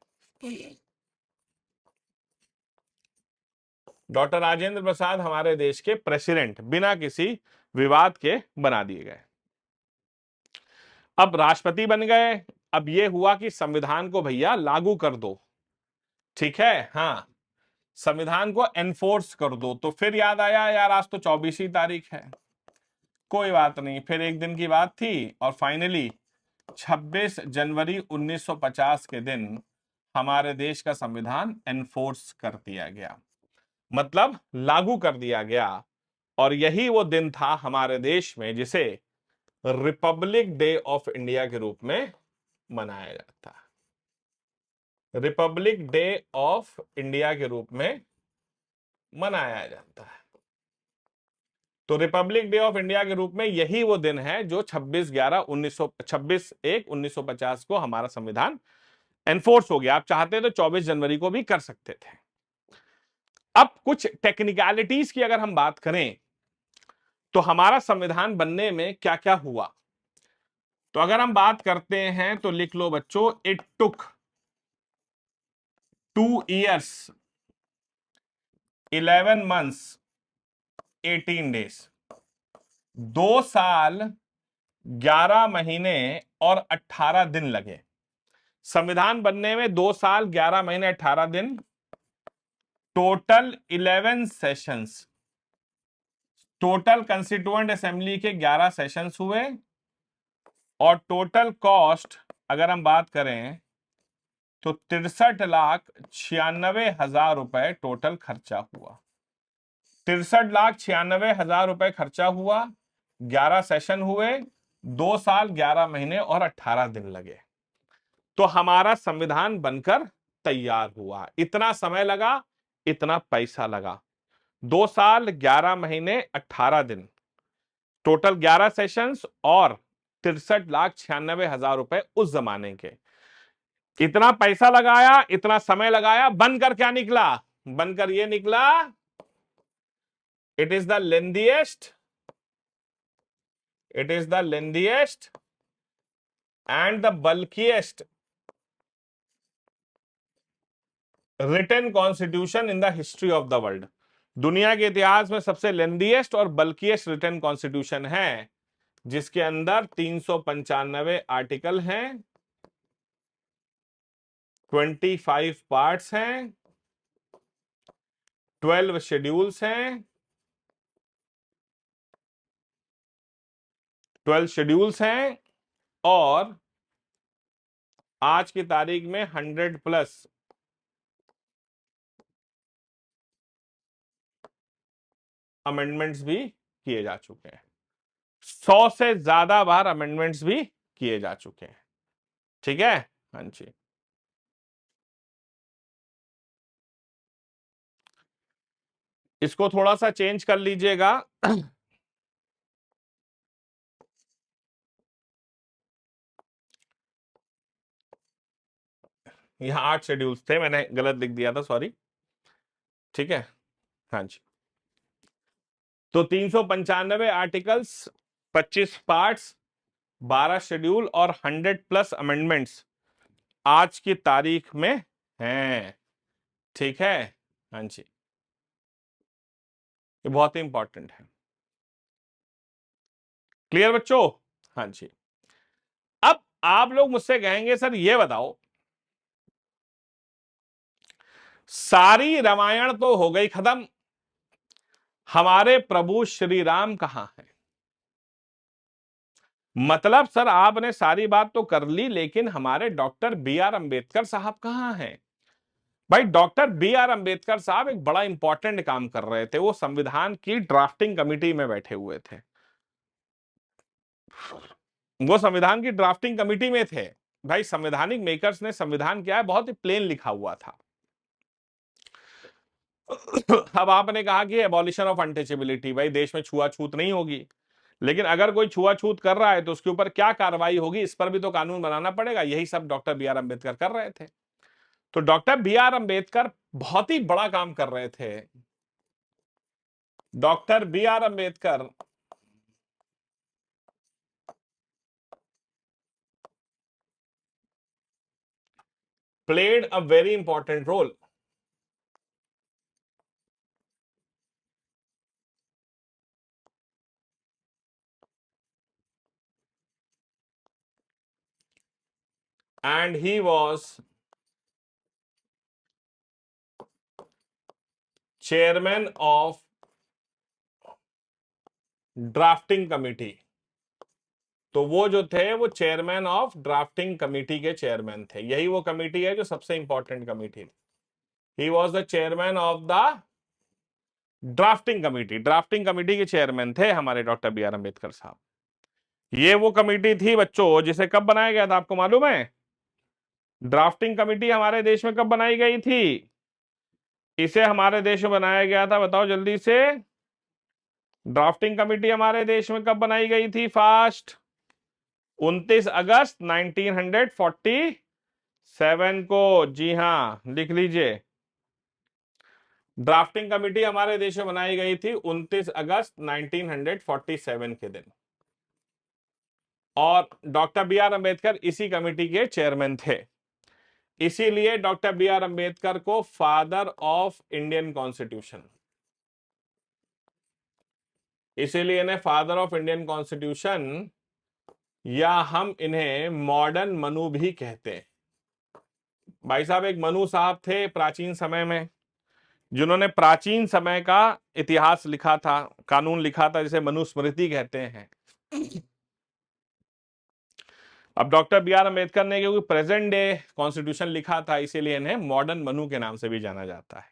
डॉक्टर राजेंद्र प्रसाद हमारे देश के प्रेसिडेंट बिना किसी विवाद के बना दिए गए। अब राष्ट्रपति बन गए, अब ये हुआ कि संविधान को भैया लागू कर दो, ठीक है, हाँ, संविधान को एनफोर्स कर दो। तो फिर याद आया यार आज तो 24 तारीख है, कोई बात नहीं, फिर एक दिन की बात थी और फाइनली 26 जनवरी 1950 के दिन हमारे देश का संविधान एनफोर्स कर दिया गया, मतलब लागू कर दिया गया। और यही वो दिन था हमारे देश में जिसे रिपब्लिक डे ऑफ इंडिया के रूप में मनाया जाता है। रिपब्लिक डे ऑफ इंडिया के रूप में मनाया जाता है। तो रिपब्लिक डे ऑफ इंडिया के रूप में यही वो दिन है जो 26/1/1950 को हमारा संविधान एनफोर्स हो गया। आप चाहते तो 24 जनवरी को भी कर सकते थे। अब कुछ टेक्निकलिटीज की अगर हम बात करें तो हमारा संविधान बनने में क्या क्या हुआ, तो अगर हम बात करते हैं तो लिख लो बच्चों, it took 2 years 11 months 18 days, 2 साल 11 महीने और 18 दिन लगे संविधान बनने में। 2 साल 11 महीने 18 दिन, total 11 sessions, total constituent assembly के 11 सेशंस हुए और टोटल कॉस्ट अगर हम बात करें तो 63,96,हजार रुपए टोटल खर्चा हुआ। 63,96,हजार रुपए खर्चा हुआ, 11 सेशन हुए, 2 साल 11 महीने और 18 दिन लगे, तो हमारा संविधान बनकर तैयार हुआ। इतना समय लगा, इतना पैसा लगा, 2 साल 11 महीने 18 दिन, टोटल 11 सेशंस और 63,96,हजार रुपए उस जमाने के। इतना पैसा लगाया, इतना समय लगाया, बनकर क्या निकला? बनकर ये निकला, it is the lengthiest, it is the lengthiest and the bulkiest written constitution in the history of the world. दुनिया के इतिहास में सबसे लेंथीएस्ट और बल्किएस्ट रिटन कॉन्स्टिट्यूशन है, जिसके अंदर 395 आर्टिकल हैं, 25 पार्ट्स हैं, 12 शेड्यूल्स हैं, 12 शेड्यूल्स हैं और आज की तारीख में 100+ अमेंडमेंट्स भी किए जा चुके हैं। 100 से ज्यादा बार अमेंडमेंट्स भी किए जा चुके हैं, ठीक है, हाँ जी। इसको थोड़ा सा चेंज कर लीजिएगा। यहाँ 8 शेड्यूल्स थे, मैंने गलत लिख दिया था, सॉरी, ठीक है, हाँ जी। तो 395 आर्टिकल्स, 25 पार्ट्स, 12 शेड्यूल और 100+ अमेंडमेंट्स आज की तारीख में हैं, ठीक है, हाँ जी, ये बहुत ही इंपॉर्टेंट है। क्लियर बच्चों? हाँ जी। अब आप लोग मुझसे कहेंगे सर ये बताओ, सारी रामायण तो हो गई खत्म, हमारे प्रभु श्री राम कहां हैं? मतलब सर आपने सारी बात तो कर ली, लेकिन हमारे डॉक्टर बी.आर. अंबेडकर साहब कहां हैं? भाई डॉक्टर बी.आर. अंबेडकर साहब एक बड़ा इंपॉर्टेंट काम कर रहे थे, वो संविधान की ड्राफ्टिंग कमेटी में बैठे हुए थे, वो संविधान की ड्राफ्टिंग कमेटी में थे। भाई संवैधानिक मेकर्स ने संविधान क्या है बहुत ही प्लेन लिखा हुआ था। अब आपने कहा कि एबॉलिशन ऑफ अनटचेबिलिटी, भाई देश में छुआछूत नहीं होगी, लेकिन अगर कोई छुआछूत कर रहा है तो उसके ऊपर क्या कार्रवाई होगी, इस पर भी तो कानून बनाना पड़ेगा। यही सब डॉक्टर बी.आर. अंबेडकर कर रहे थे। तो डॉक्टर बी.आर. अंबेडकर बहुत ही बड़ा काम कर रहे थे। Doctor B. अंबेडकर played a very important role. and he was chairman of drafting committee. तो वो जो थे वो चेयरमैन ऑफ ड्राफ्टिंग कमिटी के चेयरमैन थे। यही वो कमिटी है जो सबसे इंपॉर्टेंट कमिटी थी। He was the chairman of the drafting committee. Drafting committee के चेयरमैन थे हमारे डॉक्टर बी आर अम्बेडकर साहब। ये वो कमिटी थी बच्चों जिसे कब बनाया गया था, आपको मालूम है? ड्राफ्टिंग कमिटी हमारे देश में कब बनाई गई थी? इसे हमारे देश में बनाया गया था, बताओ जल्दी से। ड्राफ्टिंग कमिटी हमारे देश में कब बनाई गई थी? फास्ट 29 अगस्त 1947 को। जी हां, लिख लीजिए। ड्राफ्टिंग कमिटी हमारे देश में बनाई गई थी 29 अगस्त 1947 के दिन, और डॉक्टर बी आर अम्बेडकर इसी कमिटी के चेयरमैन थे। इसीलिए डॉक्टर बी आर अम्बेडकर को फादर ऑफ इंडियन कॉन्स्टिट्यूशन, इसीलिए इन्हें फादर ऑफ इंडियन कॉन्स्टिट्यूशन, या हम इन्हें मॉडर्न मनु भी कहते हैं। भाई साहब, एक मनु साहब थे प्राचीन समय में, जिन्होंने प्राचीन समय का इतिहास लिखा था, कानून लिखा था, जिसे मनुस्मृति कहते हैं। अब डॉक्टर बी आर अम्बेडकर ने क्योंकि प्रेजेंट डे कॉन्स्टिट्यूशन लिखा था, इसीलिए इन्हें मॉडर्न मनु के नाम से भी जाना जाता है।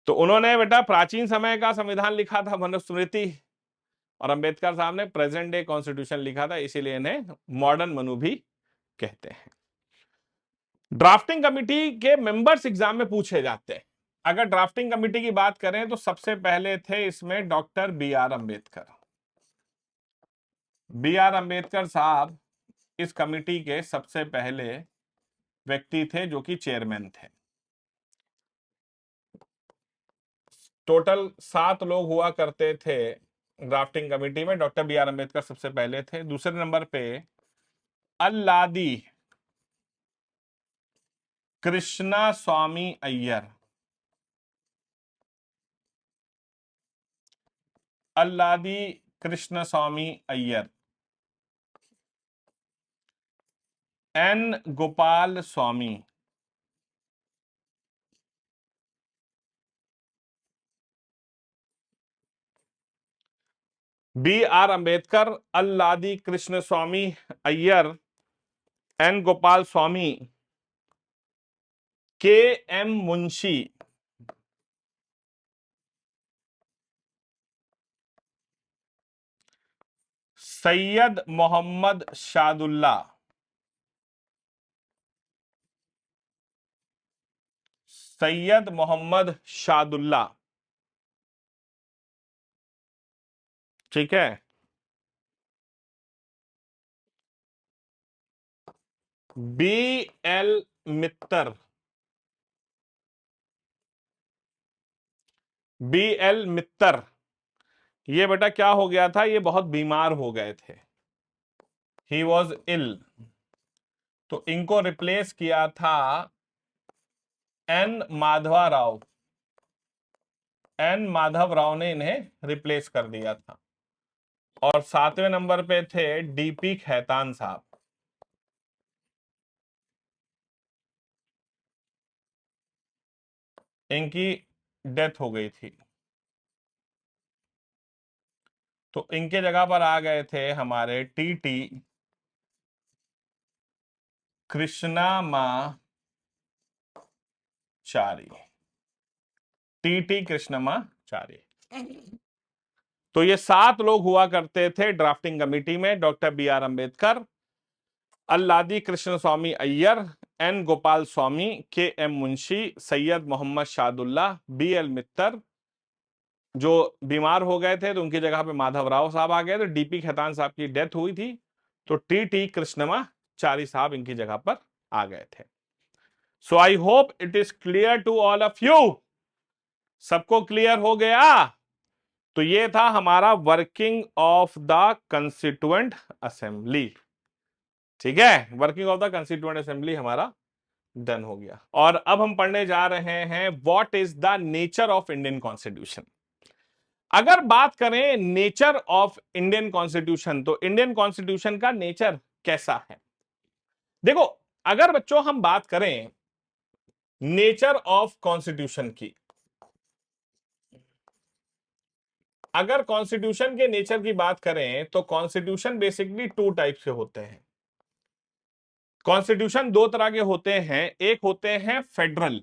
तो उन्होंने बेटा प्राचीन समय का संविधान लिखा था, मनुस्मृति, और अंबेडकर साहब ने प्रेजेंट डे कॉन्स्टिट्यूशन लिखा था, इसीलिए इन्हें मॉडर्न मनु भी कहते हैं। ड्राफ्टिंग कमिटी के मेंबर्स एग्जाम में पूछे जाते हैं। अगर ड्राफ्टिंग कमिटी की बात करें तो सबसे पहले थे इसमें doctor B R Ambedkar. B R Ambedkar साहब इस कमिटी के सबसे पहले व्यक्ति थे जो कि चेयरमैन थे। टोटल 7 लोग हुआ करते थे ड्राफ्टिंग कमिटी में। डॉक्टर बी आर अम्बेडकर सबसे पहले थे। दूसरे नंबर पे Alladi Krishnaswami Ayyar. Alladi Krishnaswami Ayyar. N Gopalaswami. B R Ambedkar, Alladi Krishnaswami Ayyar, N Gopalaswami, K M Munshi, Syed Mohammad Saadulla, Syed Mohammad Saadulla. ठीक है। B L Mitter, B L Mitter. ये बेटा क्या हो गया था, ये बहुत बीमार हो गए थे, ही वॉज इल। तो इनको रिप्लेस किया था एन माधवा राव। एन माधव राव ने इन्हें रिप्लेस कर दिया था। और 7वें नंबर पे थे डीपी खैतान साहब। इनकी डेथ हो गई थी, तो इनके जगह पर आ गए थे हमारे टीटी कृष्णामाचारी। टीटी कृष्णमाचारी। तो ये 7 लोग हुआ करते थे ड्राफ्टिंग कमिटी में। Doctor B R Ambedkar, Alladi Krishnaswami Ayyar, N Gopalaswami, K M Munshi, Syed Mohammad Saadulla, B L Mitter, जो बीमार हो गए थे तो उनकी जगह पे माधव राव साहब आ गए। तो डीपी खैतान साहब की डेथ हुई थी, तो टी कृष्णमाचारी साहब इनकी जगह पर आ गए थे। So I hope it is clear to all of you. सबको क्लियर हो गया? तो ये था हमारा working of the constituent assembly. ठीक है, working of the constituent assembly हमारा डन हो गया। और अब हम पढ़ने जा रहे हैं what is the nature of Indian constitution. अगर बात करें नेचर ऑफ इंडियन कॉन्स्टिट्यूशन, तो इंडियन कॉन्स्टिट्यूशन का नेचर कैसा है? देखो, अगर बच्चों हम बात करें नेचर ऑफ कॉन्स्टिट्यूशन की, अगर कॉन्स्टिट्यूशन के नेचर की बात करें तो कॉन्स्टिट्यूशन बेसिकली टू टाइप से होते हैं। कॉन्स्टिट्यूशन दो तरह के होते हैं, एक होते हैं फेडरल,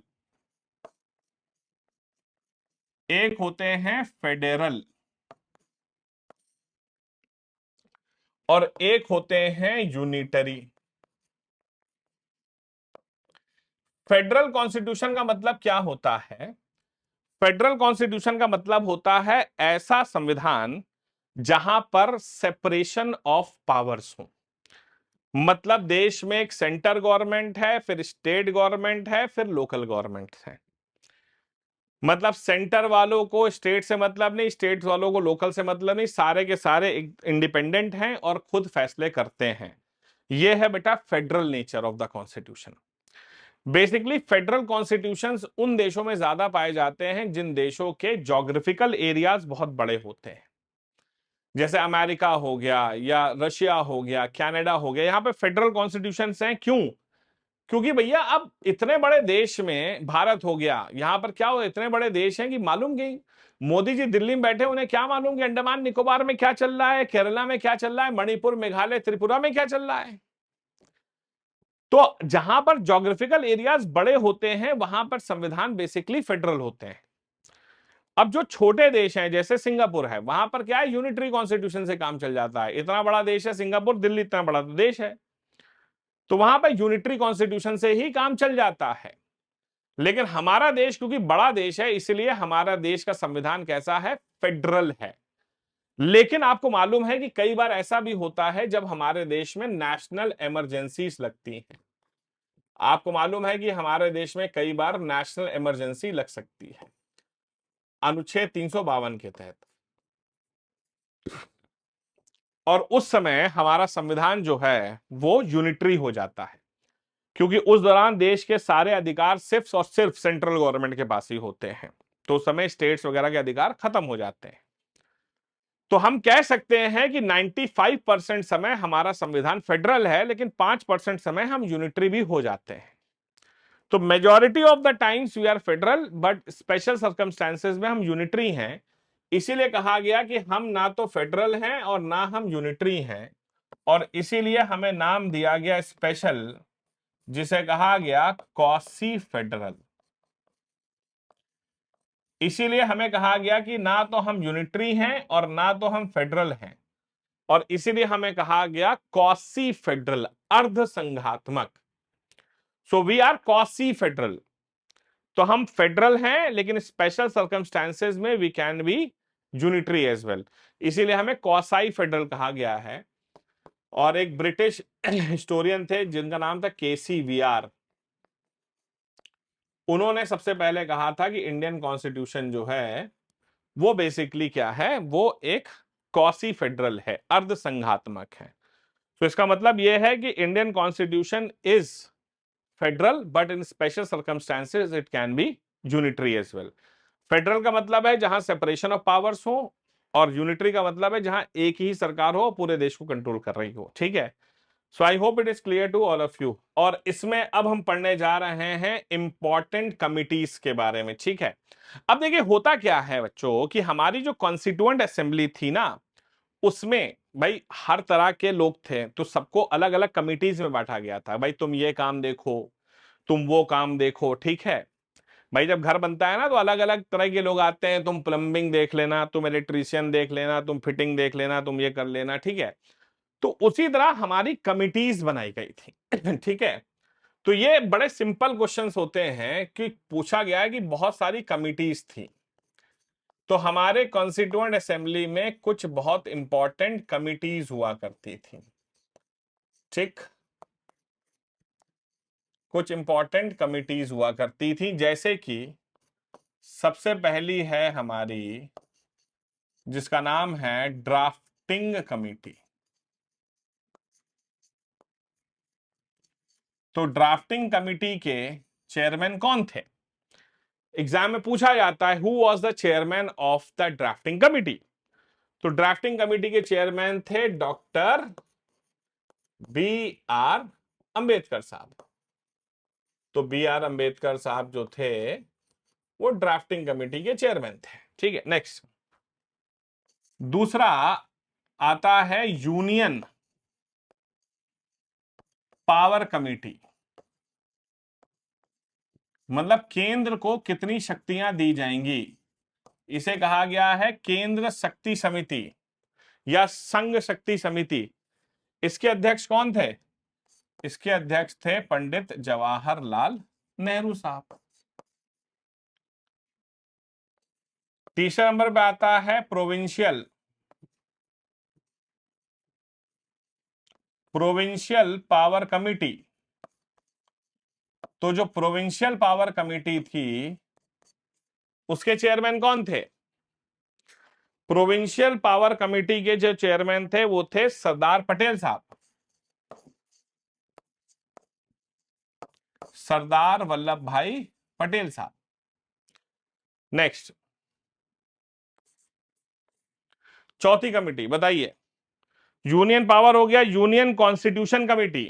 एक होते हैं फेडरल, और एक होते हैं यूनिटरी। फेडरल कॉन्स्टिट्यूशन का मतलब क्या होता है? फेडरल कॉन्स्टिट्यूशन का मतलब होता है ऐसा संविधान जहां पर सेपरेशन ऑफ पावर्स हो। मतलब देश में एक सेंटर गवर्नमेंट है, फिर स्टेट गवर्नमेंट है, फिर लोकल गवर्नमेंट है। मतलब सेंटर वालों को स्टेट से मतलब नहीं, स्टेट वालों को लोकल से मतलब नहीं, सारे के सारे इंडिपेंडेंट हैं और खुद फैसले करते हैं। यह है बेटा federal nature of the constitution. Basically federal constitutions उन देशों में ज्यादा पाए जाते हैं जिन देशों के ज्योग्राफिकल एरियाज बहुत बड़े होते हैं, जैसे अमेरिका हो गया या रशिया हो गया, कनाडा हो गया। यहां पे फेडरल कॉन्स्टिट्यूशंस हैं। क्यों? क्योंकि भैया अब इतने बड़े देश में भारत हो गया, यहां पर क्या हो, इतने बड़े देश हैं कि मालूम नहीं, मोदी जी दिल्ली में बैठे, उन्हें क्या मालूम कि अंडमान निकोबार में क्या चल रहा है, केरला में क्या चल रहा है, मणिपुर, मेघालय, त्रिपुरा में क्या चल रहा है। तो जहां पर ज्योग्राफिकल एरियाज बड़े होते हैं वहां पर संविधान बेसिकली फेडरल होते हैं। अब जो छोटे देश हैं जैसे सिंगापुर है, वहां पर क्या है, यूनिटरी कॉन्स्टिट्यूशन से काम चल जाता है। इतना बड़ा देश है सिंगापुर, दिल्ली इतना बड़ा तो देश है, तो वहां पर यूनिटरी कॉन्स्टिट्यूशन से ही काम चल जाता है। लेकिन हमारा देश क्योंकि बड़ा देश है, इसलिए हमारा देश का संविधान कैसा है, फेडरल है। लेकिन आपको मालूम है कि कई बार ऐसा भी होता है जब हमारे देश में नेशनल इमरजेंसीज लगती हैं। आपको मालूम है कि हमारे देश में कई बार नेशनल इमरजेंसी लग सकती है अनुच्छेद 352 के तहत, और उस समय हमारा संविधान जो है वो यूनिटरी हो जाता है, क्योंकि उस दौरान देश के सारे अधिकार सिर्फ और सिर्फ सेंट्रल गवर्नमेंट के पास ही होते हैं। तो उस समय स्टेट्स वगैरह के अधिकार खत्म हो जाते हैं। तो हम कह सकते हैं कि 95% समय हमारा संविधान फेडरल है, लेकिन 5% समय हम यूनिटरी भी हो जाते हैं। तो majority of the times we are federal, but special circumstances में हम यूनिटरी हैं। इसीलिए कहा गया कि हम ना तो फेडरल हैं और ना हम यूनिटरी हैं, और इसीलिए हमें नाम दिया गया स्पेशल, जिसे कहा गया क्वासी फेडरल। इसीलिए हमें कहा गया कि ना तो हम यूनिटरी हैं और ना तो हम फेडरल हैं, और इसीलिए हमें कहा गया क्वासी फेडरल, अर्ध संघात्मक। So we are quasi federal. तो हम फेडरल हैं लेकिन स्पेशल सर्कमस्टेंसेस में we can be unitary as well, इसीलिए हमें क्वासाई फेडरल कहा गया है। और एक ब्रिटिश हिस्टोरियन थे जिनका नाम था केसी वीआर, उन्होंने सबसे पहले कहा था कि इंडियन कॉन्स्टिट्यूशन जो है वो बेसिकली क्या है, वो एक क्वासी फेडरल है, अर्ध संघात्मक है। तो इसका मतलब यह है कि Indian constitution is federal but in special circumstances it can be unitary as well. Federal का मतलब है जहां सेपरेशन ऑफ पावर्स हो, और यूनिटरी का मतलब है जहां एक ही सरकार हो, पूरे देश को कंट्रोल कर रही हो। ठीक है, so I hope it is clear to all of you. और इसमें अब हम पढ़ने जा रहे हैं इंपॉर्टेंट कमिटीज के बारे में। ठीक है, अब देखिए होता क्या है बच्चों कि हमारी जो कॉन्स्टिट्यूएंट असेंबली थी ना, उसमें भाई हर तरह के लोग थे, तो सबको अलग अलग कमिटीज में बांटा गया था। भाई तुम ये काम देखो, तुम वो काम देखो। ठीक है भाई, जब घर बनता है ना तो अलग अलग तरह के लोग आते हैं, तुम प्लम्बिंग देख लेना, तुम इलेक्ट्रीशियन देख लेना, तुम फिटिंग देख लेना, तुम ये कर लेना। ठीक है, तो उसी तरह हमारी कमिटीज बनाई गई थी। ठीक है, तो ये बड़े सिंपल क्वेश्चंस होते हैं कि पूछा गया है कि बहुत सारी कमिटीज थी, तो हमारे कॉन्स्टिट्यूएंट असेंबली में कुछ बहुत इंपॉर्टेंट कमिटीज हुआ करती थी। ठीक, कुछ इंपॉर्टेंट कमिटीज हुआ करती थी, जैसे कि सबसे पहली है हमारी जिसका नाम है ड्राफ्टिंग कमिटी। तो ड्राफ्टिंग कमिटी के चेयरमैन कौन थे? एग्जाम में पूछा जाता है who was the chairman of the drafting committee. तो ड्राफ्टिंग कमिटी के चेयरमैन थे डॉक्टर बी आर अंबेडकर साहब। तो बी आर अंबेडकर साहब जो थे वो ड्राफ्टिंग कमेटी के चेयरमैन थे। ठीक है, नेक्स्ट दूसरा आता है यूनियन पावर कमेटी। मतलब केंद्र को कितनी शक्तियां दी जाएंगी, इसे कहा गया है केंद्र शक्ति समिति या संघ शक्ति समिति। इसके अध्यक्ष कौन थे? इसके अध्यक्ष थे पंडित जवाहरलाल नेहरू साहब। तीसरे नंबर पे आता है प्रोविंशियल पावर कमिटी। तो जो प्रोविंशियल पावर कमेटी थी उसके चेयरमैन कौन थे? प्रोविंशियल पावर कमेटी के जो चेयरमैन थे वो थे सरदार पटेल साहब, सरदार वल्लभ भाई पटेल साहब। नेक्स्ट चौथी कमेटी बताइए। यूनियन पावर हो गया, union constitution committee.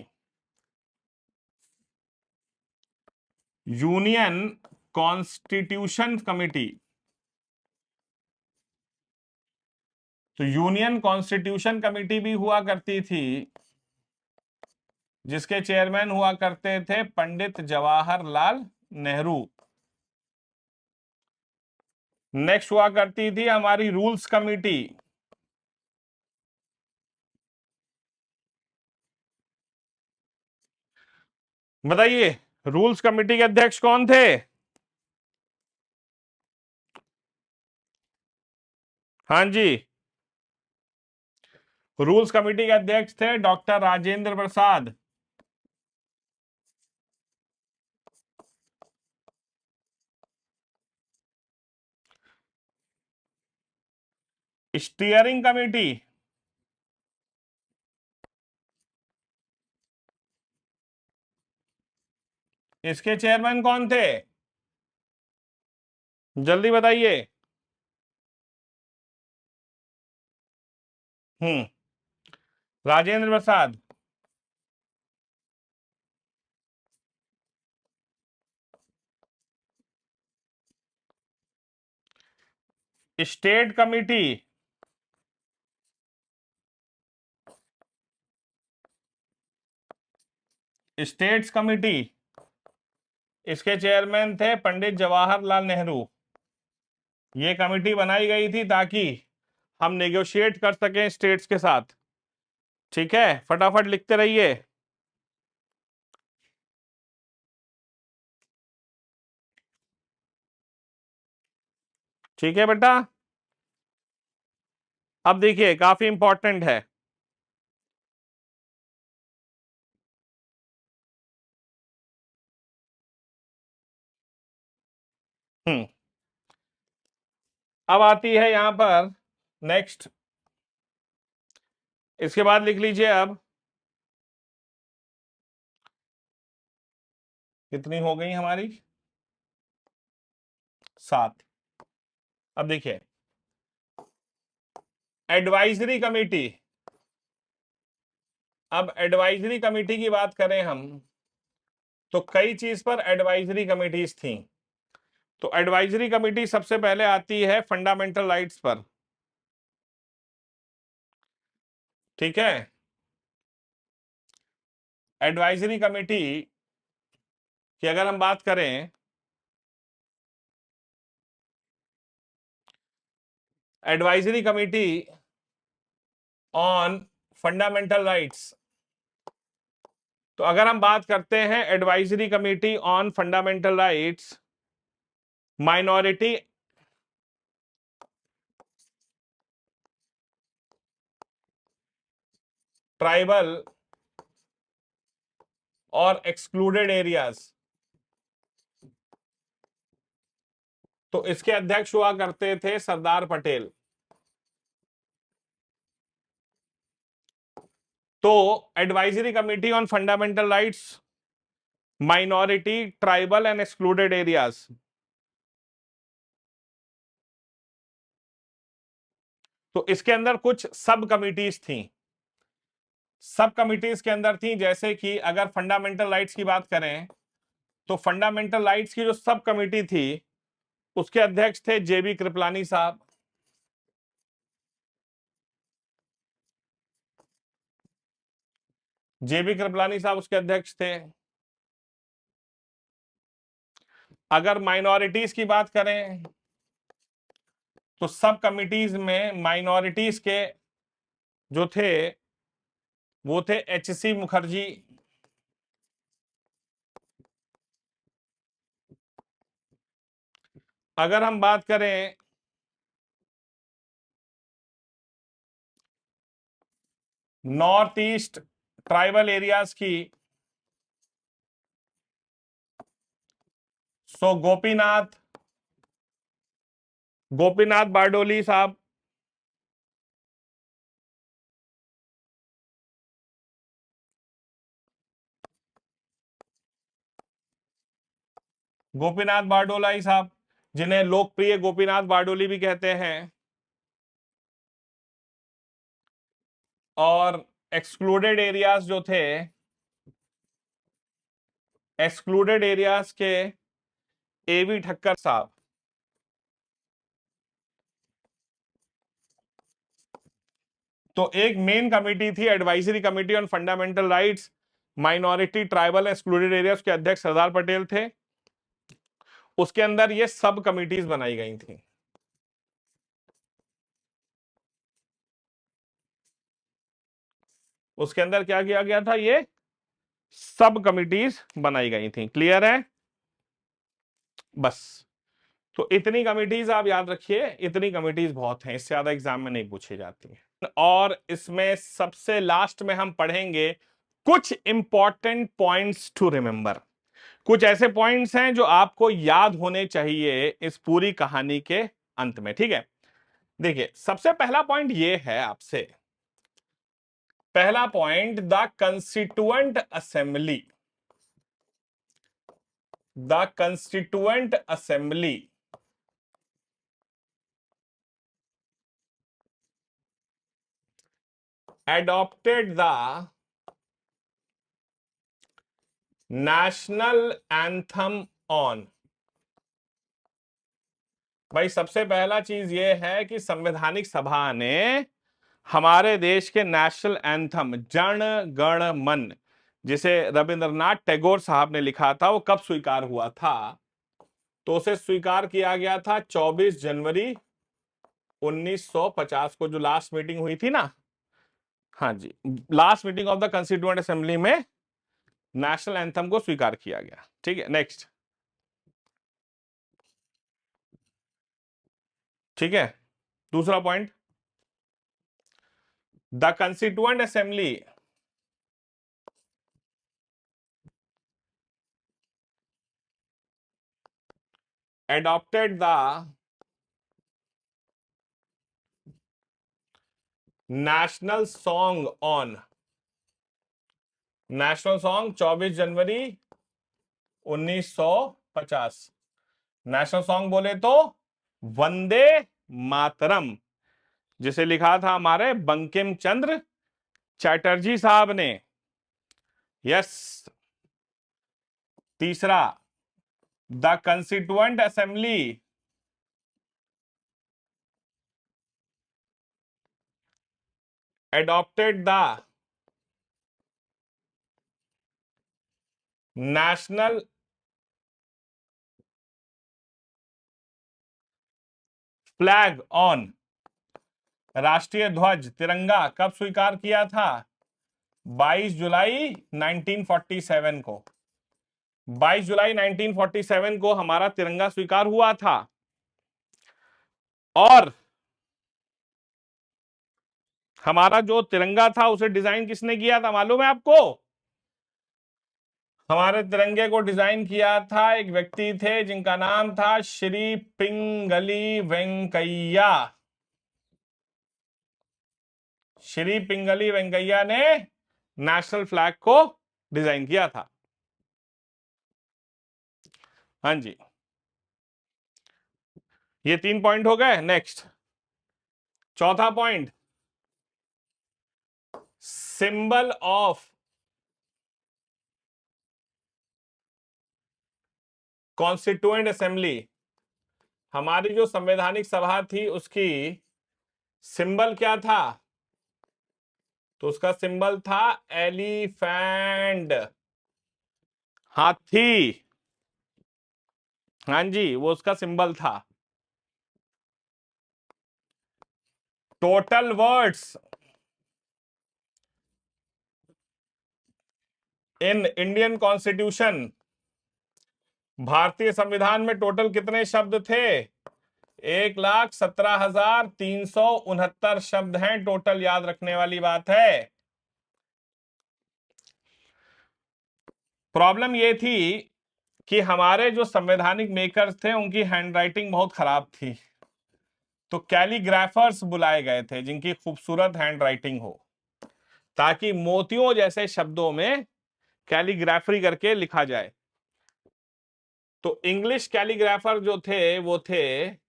Union constitution committee. तो यूनियन कॉन्स्टिट्यूशन कमेटी भी हुआ करती थी जिसके चेयरमैन हुआ करते थे पंडित जवाहरलाल नेहरू। नेक्स्ट हुआ करती थी हमारी रूल्स कमेटी। बताइए रूल्स कमेटी के अध्यक्ष कौन थे? हाँ जी, रूल्स कमेटी के अध्यक्ष थे डॉक्टर राजेंद्र प्रसाद। स्टीयरिंग कमेटी, इसके चेयरमैन कौन थे? जल्दी बताइए। Rajendra Prasad. State committee, states committee, इसके चेयरमैन थे पंडित जवाहरलाल नेहरू। ये कमेटी बनाई गई थी ताकि हम नेगोशिएट कर सकें स्टेट्स के साथ। ठीक है, फटाफट लिखते रहिए। ठीक है बेटा, अब देखिए काफी इंपॉर्टेंट है। हम्म अब आती है यहां पर नेक्स्ट, इसके बाद लिख लीजिए अब कितनी हो गई हमारी, 7। अब देखिए एडवाइजरी कमेटी। अब एडवाइजरी कमेटी की बात करें हम तो कई चीज पर एडवाइजरी कमेटीज थी। तो एडवाइजरी कमेटी सबसे पहले आती है फंडामेंटल राइट्स पर। ठीक है, एडवाइजरी कमेटी की अगर हम बात करें, advisory committee on fundamental rights. तो अगर हम बात करते हैं advisory committee on fundamental rights, minority tribal और एक्सक्लूडेड एरियाज, तो इसके अध्यक्ष हुआ करते थे सरदार पटेल। तो advisory committee on fundamental rights, minority tribal and excluded areas, तो इसके अंदर कुछ सब कमिटीज थी। सब कमिटीज के अंदर थी, जैसे कि अगर फंडामेंटल राइट्स की बात करें तो फंडामेंटल राइट्स की जो सब कमिटी थी उसके अध्यक्ष थे जेबी कृपलानी साहब। जेबी कृपलानी साहब उसके अध्यक्ष थे। अगर माइनॉरिटीज की बात करें तो सब कमिटीज में माइनॉरिटीज के जो थे वो थे एचसी मुखर्जी। अगर हम बात करें नॉर्थ ईस्ट ट्राइबल एरियाज की, सो गोपीनाथ गोपीनाथ बारडोली साहब। गोपीनाथ बारडोलाई साहब, जिन्हें लोकप्रिय गोपीनाथ बारडोली भी कहते हैं। और एक्सक्लूडेड एरियाज जो थे, एक्सक्लूडेड एरियाज के एवी ठक्कर साहब। तो एक मेन कमेटी थी advisory committee on fundamental rights, minority tribal excluded areas के अध्यक्ष सरदार पटेल थे। उसके अंदर ये सब कमिटीज बनाई गई थी। उसके अंदर क्या किया गया था, ये सब कमिटीज बनाई गई थी। क्लियर है? बस, तो इतनी कमिटीज आप याद रखिए, इतनी कमिटीज बहुत हैं, इससे ज्यादा एग्जाम में नहीं पूछी जाती है। और इसमें सबसे लास्ट में हम पढ़ेंगे कुछ इंपॉर्टेंट पॉइंट्स टू रिमेंबर। कुछ ऐसे पॉइंट्स हैं जो आपको याद होने चाहिए इस पूरी कहानी के अंत में। ठीक है, देखिए सबसे पहला पॉइंट ये है आपसे, पहला point, the constituent assembly, the constituent assembly adopted the national anthem on। भाई सबसे पहला चीज यह है कि संवैधानिक सभा ने हमारे देश के नेशनल एंथम जन गण मन, जिसे रविंद्रनाथ टैगोर साहब ने लिखा था, वो कब स्वीकार हुआ था? तो उसे स्वीकार किया गया था 24 जनवरी 1950 को, जो लास्ट मीटिंग हुई थी ना। हाँ जी, last meeting of the constituent assembly में नेशनल एंथम को स्वीकार किया गया। ठीक है, नेक्स्ट। ठीक है, दूसरा point, the constituent assembly adopted the national song on, national song 24 January 1950। National song बोले तो वंदे मातरम, जिसे लिखा था हमारे बंकिम चंद्र चैटर्जी साहब ने। यस। तीसरा, the constituent assembly adopted the national flag on, राष्ट्रीय ध्वज तिरंगा कब स्वीकार किया था? 22 जुलाई 1947 को। 22 जुलाई 1947 को हमारा तिरंगा स्वीकार हुआ था। और हमारा जो तिरंगा था उसे डिजाइन किसने किया था मालूम है आपको? हमारे तिरंगे को डिजाइन किया था एक व्यक्ति थे जिनका नाम था श्री पिंगली वेंकैया। श्री पिंगली वेंकैया ने नेशनल फ्लैग को डिजाइन किया था। हाँ जी, ये 3 पॉइंट हो गए। नेक्स्ट, चौथा point, symbol of constituent assembly, हमारी जो संवैधानिक सभा थी उसकी सिंबल क्या था? तो उसका सिंबल था एलिफेंट, हाथी। हाँ जी, वो उसका सिंबल था। Total words in Indian constitution, भारतीय संविधान में टोटल कितने शब्द थे? 1,17,369 शब्द हैं टोटल, याद रखने वाली बात है। प्रॉब्लम ये थी कि हमारे जो संवैधानिक मेकर्स थे उनकी हैंडराइटिंग बहुत खराब थी, तो कैलीग्राफर्स बुलाए गए थे जिनकी खूबसूरत हैंडराइटिंग हो, ताकि मोतियों जैसे शब्दों में कैलीग्राफरी करके लिखा जाए। तो इंग्लिश कैलीग्राफर जो थे वो थे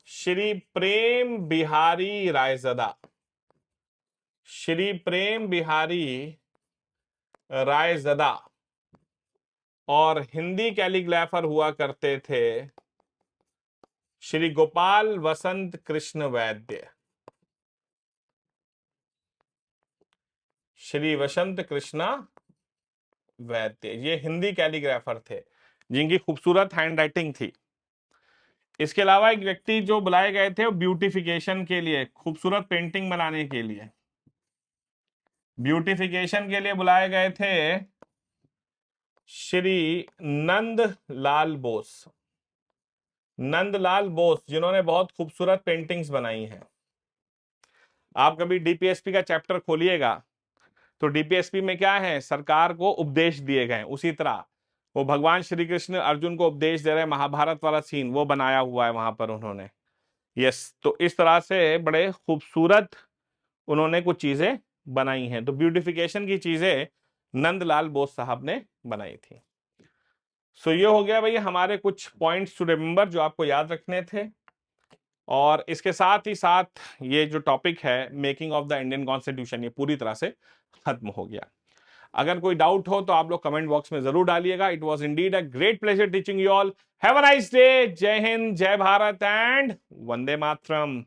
श्री प्रेम बिहारी रायज़दा, श्री प्रेम बिहारी रायज़दा। और हिंदी कैलीग्राफर हुआ करते थे श्री गोपाल वसंत कृष्ण वैद्य, श्री वसंत कृष्णा वैद्य। ये हिंदी कैलीग्राफर थे जिनकी खूबसूरत हैंडराइटिंग थी। इसके अलावा एक व्यक्ति जो बुलाए गए थे वो ब्यूटिफिकेशन के लिए, खूबसूरत पेंटिंग बनाने के लिए, ब्यूटिफिकेशन के लिए बुलाए गए थे श्री नंदलाल बोस, नंदलाल बोस, जिन्होंने बहुत खूबसूरत पेंटिंग्स बनाई हैं। आप कभी डीपीएसपी का चैप्टर खोलिएगा तो डीपीएसपी में क्या है, सरकार को उपदेश दिए गए, उसी तरह वो भगवान श्री कृष्ण अर्जुन को उपदेश दे रहे, महाभारत वाला सीन वो बनाया हुआ है वहां पर उन्होंने। यस, तो इस तरह से बड़े खूबसूरत उन्होंने कुछ चीजें बनाई हैं। तो ब्यूटिफिकेशन की चीजें नंदलाल बोस साहब ने बनाई थी। सो ये हो गया भाई हमारे कुछ पॉइंट्स टू रिमेंबर जो आपको याद रखने थे। और इसके साथ ही साथ ये जो टॉपिक है making of the Indian constitution, ये पूरी तरह से खत्म हो गया। अगर कोई डाउट हो तो आप लोग कमेंट बॉक्स में जरूर डालिएगा। It was indeed a great pleasure teaching you all. Have a nice day. जय हिंद, जय भारत एंड वंदे मातरम।